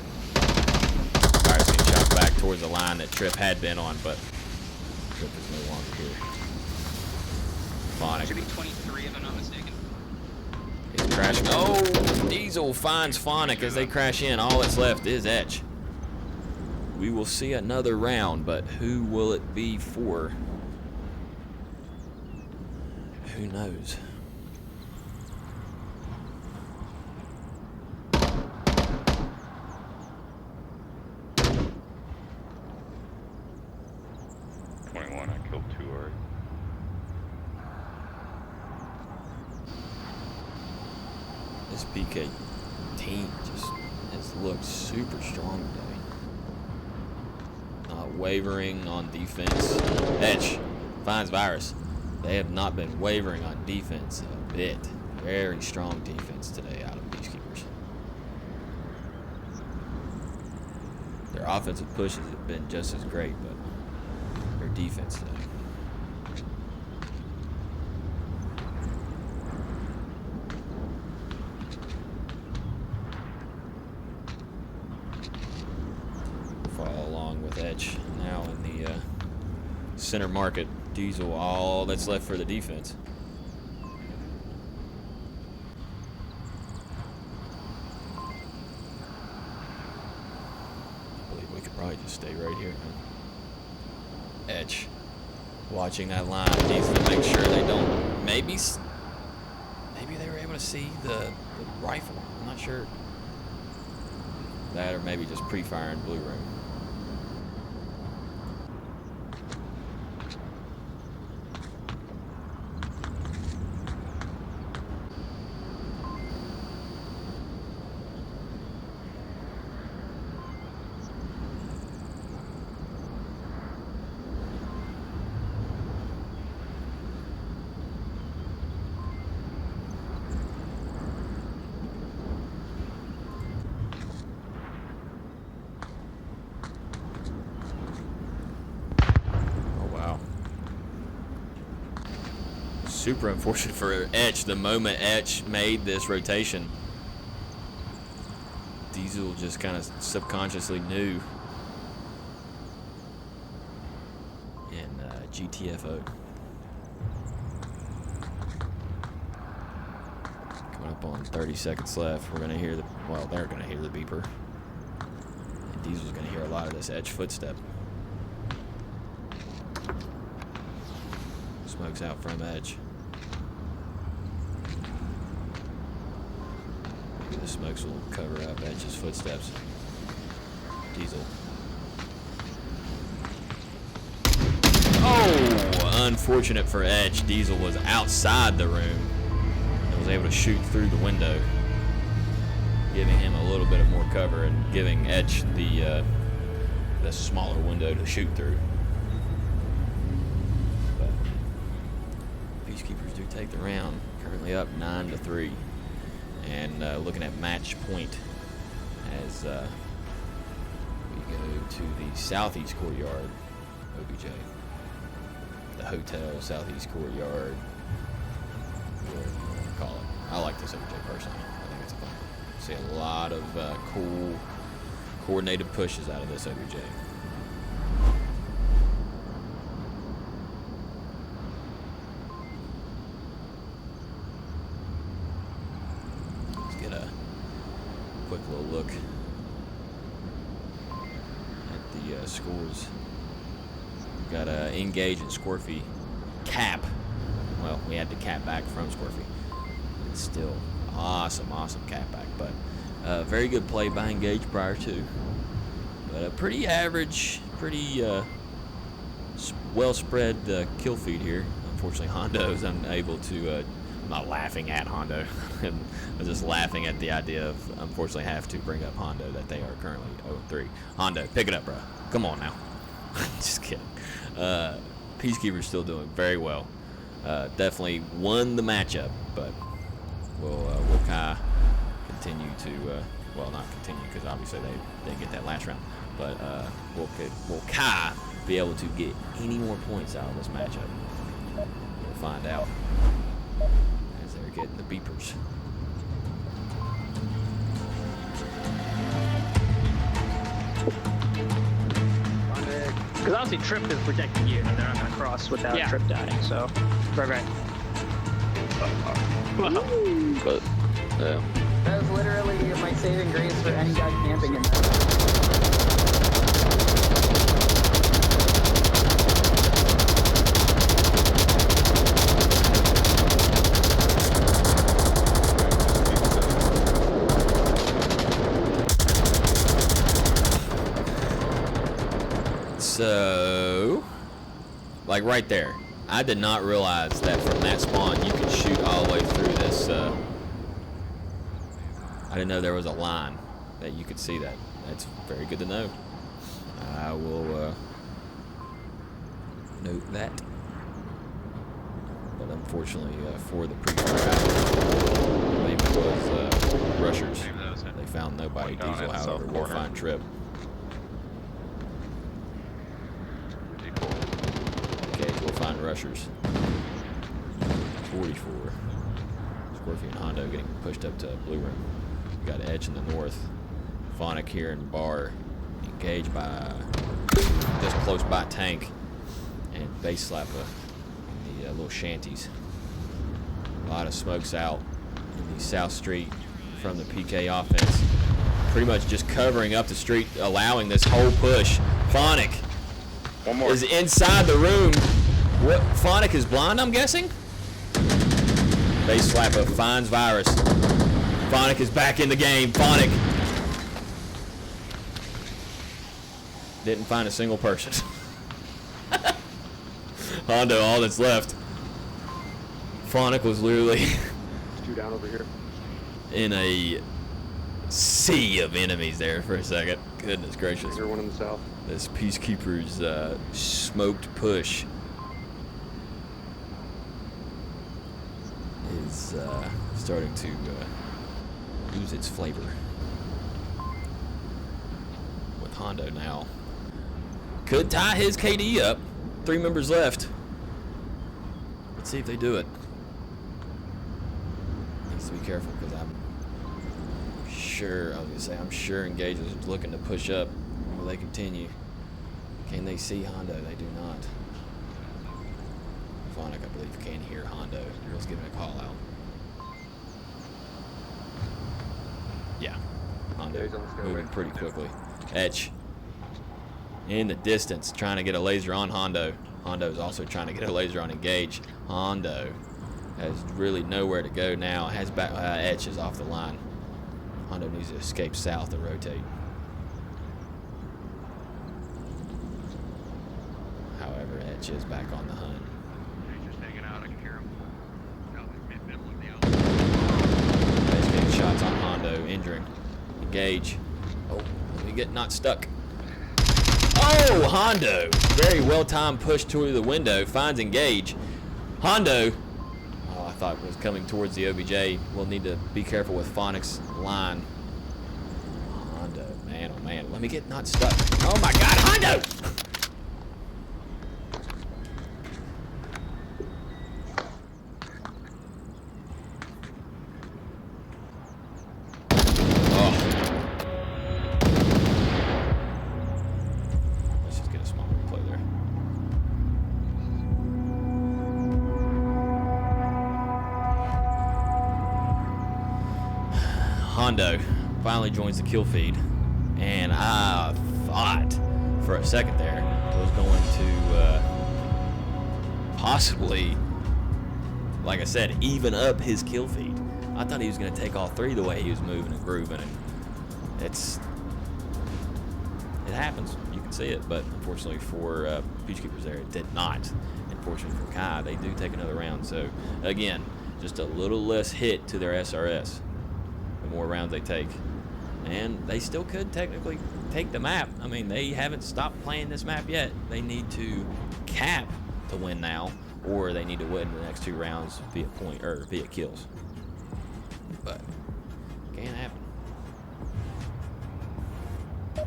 Virus getting shot back towards the line that Trip had been on, but Trip is no longer here. Phonic. Should be 23 if I'm not mistaken. He's crashing. Oh, Diesel finds Phonic as they crash in. All that's left is Etch. We will see another round, but who will it be for? Who knows? I killed 2 already. This PK team just has looked super strong today. Not wavering on defense. Etch finds Virus. They have not been wavering on defense a bit. Very strong defense today out of Peacekeepers. Their offensive pushes have been just as great, but their defense today. Follow along with Etch now in the center market. Diesel, all that's left for the defense. I believe we could probably just stay right here. Etch watching that line. Needs to make sure they don't. Maybe they were able to see the rifle. I'm not sure. That or maybe just pre-firing blue room. Super unfortunate for Etch. The moment Etch made this rotation, Diesel just kind of subconsciously knew. And GTFO. Coming up on 30 seconds left. We're gonna hear the, well, they're gonna hear the beeper. And Diesel's gonna hear a lot of this Etch footstep. Smokes out from Edge. Maybe the smokes will cover up Edge's footsteps. Diesel. Oh, unfortunate for Edge. Diesel was outside the room and was able to shoot through the window, giving him a little bit of more cover and giving Edge the smaller window to shoot through. Peacekeepers do take the round, currently up 9-3, and looking at match point as we go to the southeast courtyard, OBJ, the hotel southeast courtyard, whatever you want to call it. I like this OBJ personally. I think it's fun. See a lot of cool, coordinated pushes out of this OBJ. Quick little look scores. We've got Engage and Scorpy. Cap. Well, we had to cap back from Scorpy. It's still awesome cap back. But very good play by Engage prior to. But a pretty average, pretty well spread kill feed here. Unfortunately, Hondo is unable to. I'm not laughing at Hondo. I'm just laughing at the idea of, unfortunately, have to bring up Hondo that they are currently 0-3. Hondo, pick it up, bro. Come on now. Just kidding. Peacekeepers still doing very well. Definitely won the matchup, but will Kai continue to, well, not continue because obviously they didn't get that last round, but will Kai be able to get any more points out of this matchup? We'll find out as they're getting the beepers. Because obviously Trip is protecting you, and they're not going to cross without Trip dying, so. Right. But, yeah. That was literally my saving grace for any guy camping in there. So, like right there, I did not realize that from that spawn you could shoot all the way through this. I didn't know there was a line that you could see that. That's very good to know. I will note that. But unfortunately for the previous round, maybe it was rushers. They found nobody. Diesel, however, will find Trip. Find rushers. 44. Scorpy and Hondo getting pushed up to Blue Room. We got Etch in the north. Phonic here in Bar. Engaged by just close by Tank. And Base Slapper in the little shanties. A lot of smokes out in the South Street from the PK offense. Pretty much just covering up the street, allowing this whole push. Phonic is inside the room. What? Phonic is blind, I'm guessing? Base Slapper finds Virus. Phonic is back in the game. Phonic didn't find a single person. Hondo, all that's left. Phonic was literally Two down over here. in a sea of enemies there for a second. Goodness gracious. There's one in the south. This Peacekeepers smoked push is starting to lose its flavor. With Hondo now. Could tie his KD up. 3 members left. Let's see if they do it. Needs to be careful because I'm sure, I was going to say, I'm sure Engage is looking to push up. Will they continue? Can they see Hondo? They do not. Phonic, I believe, can hear Hondo. Girl's giving a call out. Yeah. Hondo moving pretty quickly. Etch in the distance trying to get a laser on Hondo. Hondo's also trying to get a laser on Engage. Hondo has really nowhere to go now. Has back. Etch is off the line. Hondo needs to escape south and rotate. However, Etch is back on the hunt. Getting shots on Hondo, injuring. Engage. Oh, let me get not stuck. Oh, Hondo! Very well-timed push through the window. Finds Engage. Hondo, oh, I thought was coming towards the OBJ. We'll need to be careful with Phonic's line. Hondo, man, oh man. Let me get not stuck. Oh my God, Hondo! Hondo finally joins the kill feed, and I thought for a second there, was going to possibly, like I said, even up his kill feed. I thought he was going to take all three the way he was moving and grooving, and it happens. You can see it, but unfortunately for Peacekeepers there, it did not. Unfortunately for Kai, they do take another round. So again, just a little less hit to their SRS the more rounds they take. And they still could technically take the map. I mean, they haven't stopped playing this map yet. They need to cap to win now, or they need to win the next 2 rounds via point or via kills. But can't happen. Get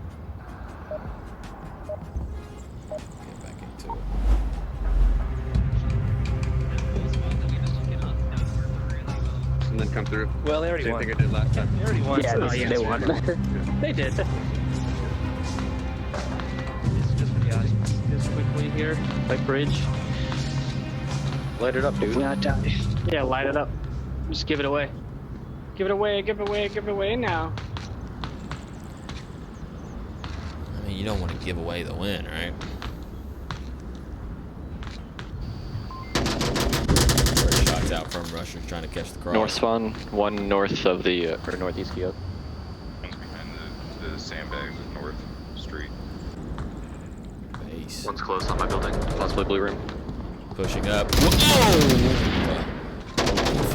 back into it. And then come through. Well, they already Same won. thing I did last time. They already won. Yeah, so no, it's yeah, just- they won. They did. It's just for the audience. Just quickly here, like bridge. Light it up, dude. Not die. Yeah, light it up. Just give it away. Give it away, give it away, give it away now. I mean, you don't want to give away the win, right? First shots out from rushers trying to catch the cross. North spawn, one north of the, or northeast Kiev. One's behind the sandbags at North Street. Base. One's close on my building, possibly blue room. Pushing up. Whoa!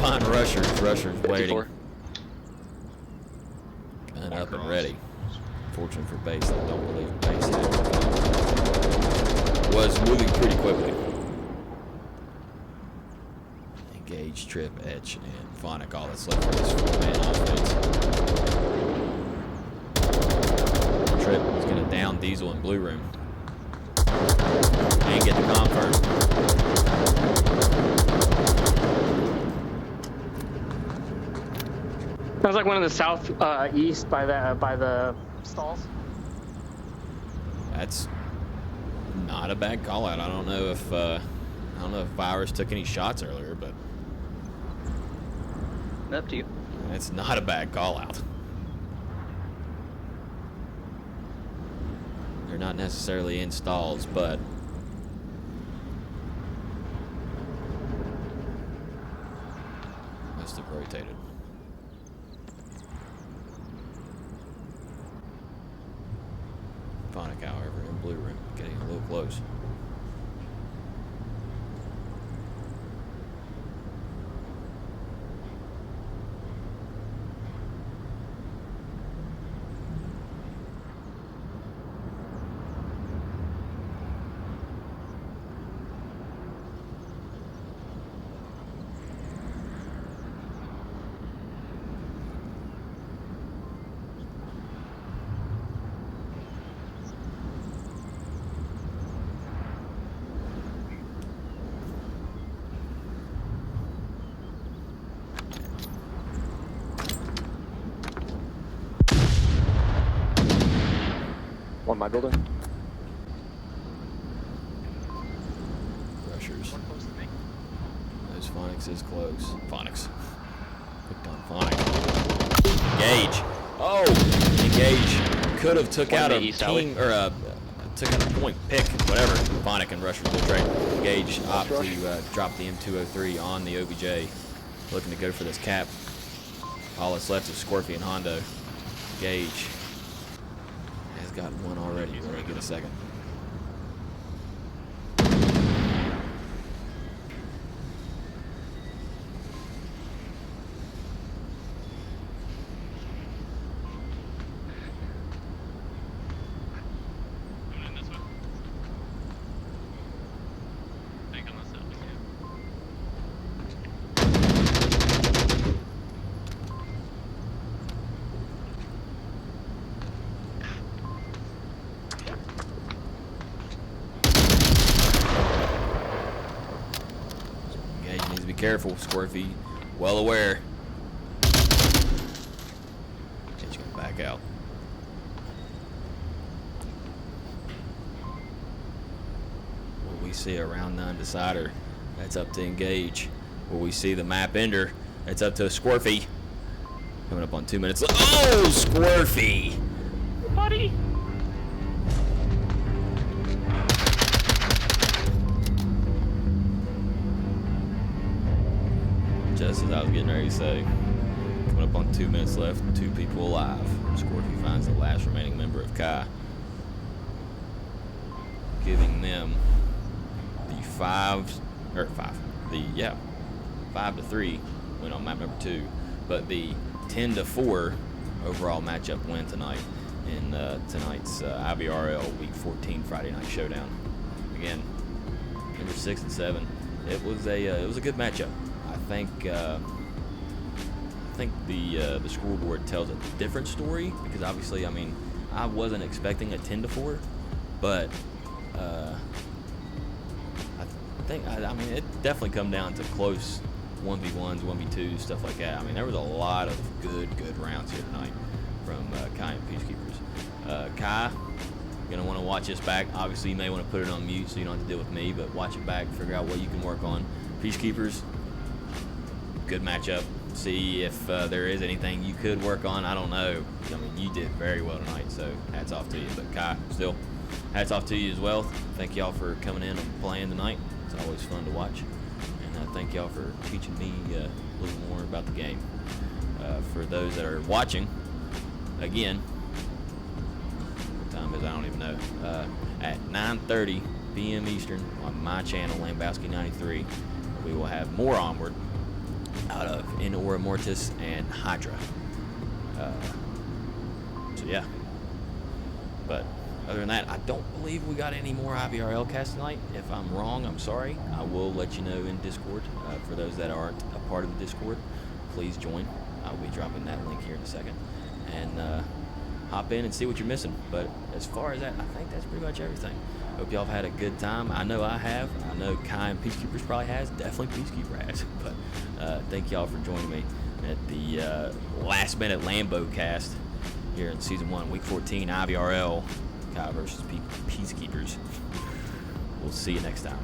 Find rushers. Rushers waiting. 54. Gun up and ready. Fortunate for base, I don't believe base was moving pretty quickly. Engage, trip, etch, and Phonic. All that's left for this 4-man offense. Trip is going to down Diesel in blue room. And get the comm first. Sounds like one in the south east by the stalls. That's not a bad call out. I don't know if Virus took any shots earlier, but Up to you. it's not a bad call out. They're not necessarily in stalls, but must have rotated. Phonic, however, in blue room, getting a little close. On my building. Rushers. Those Phonics is close. Phonics. Picked on Phonic. Engage. Oh! Engage. Could have took One out in a the east team, alley. or took out a point, pick, whatever. Phonic and Rushers will trade. Engage opt to drop the M203 on the OBJ. Looking to go for this cap. All that's left is Scorpion and Hondo. Engage. Has got one already. We're gonna get a second. Engage needs to be careful. Squirfy, well aware. He's gonna back out. Will we see a round 9 decider? That's up to Engage. Will we see the map ender? That's up to Squirfy. Coming up on 2 minutes. Oh, Squirfy! Buddy! Just as I was getting ready to say, coming up on 2 minutes left, 2 people alive. Scorpion finds the last remaining member of Kai, giving them the 5-3 win on map number 2, but the 10-4 overall matchup win tonight in tonight's IVRL Week 14 Friday Night Showdown. Again, number 6 and 7. It was a good matchup. I think the scoreboard tells a different story because obviously, I mean, I wasn't expecting a 10-4, but I mean, it definitely come down to close 1v1s, 1v2s, stuff like that. I mean, there was a lot of good rounds here tonight from Kai and Peacekeepers. Kai, you're gonna want to watch this back. Obviously, you may want to put it on mute so you don't have to deal with me, but watch it back, figure out what you can work on. Peacekeepers, good matchup. See if there is anything you could work on. I don't know. I mean, you did very well tonight, so hats off to you. But Kai, still, hats off to you as well. Thank y'all for coming in and playing tonight. It's always fun to watch. And thank y'all for teaching me a little more about the game. For those that are watching, again, what time is it? I don't even know. At 9:30 p.m. Eastern on my channel, Lambowski93, we will have more Onward out of In Ora Mortis and Hydra. So yeah. But other than that, I don't believe we got any more IVRL casts tonight. If I'm wrong, I'm sorry. I will let you know in Discord. For those that aren't a part of the Discord, please join. I'll be dropping that link here in a second. And hop in and see what you're missing. But as far as that, I think that's pretty much everything. Hope y'all have had a good time. I know I have. I know Kai and Peacekeepers probably has. Definitely Peacekeeper has. But thank y'all for joining me at the last minute Lambo cast here in Season 1, Week 14, IVRL, Kai versus Peacekeepers. We'll see you next time.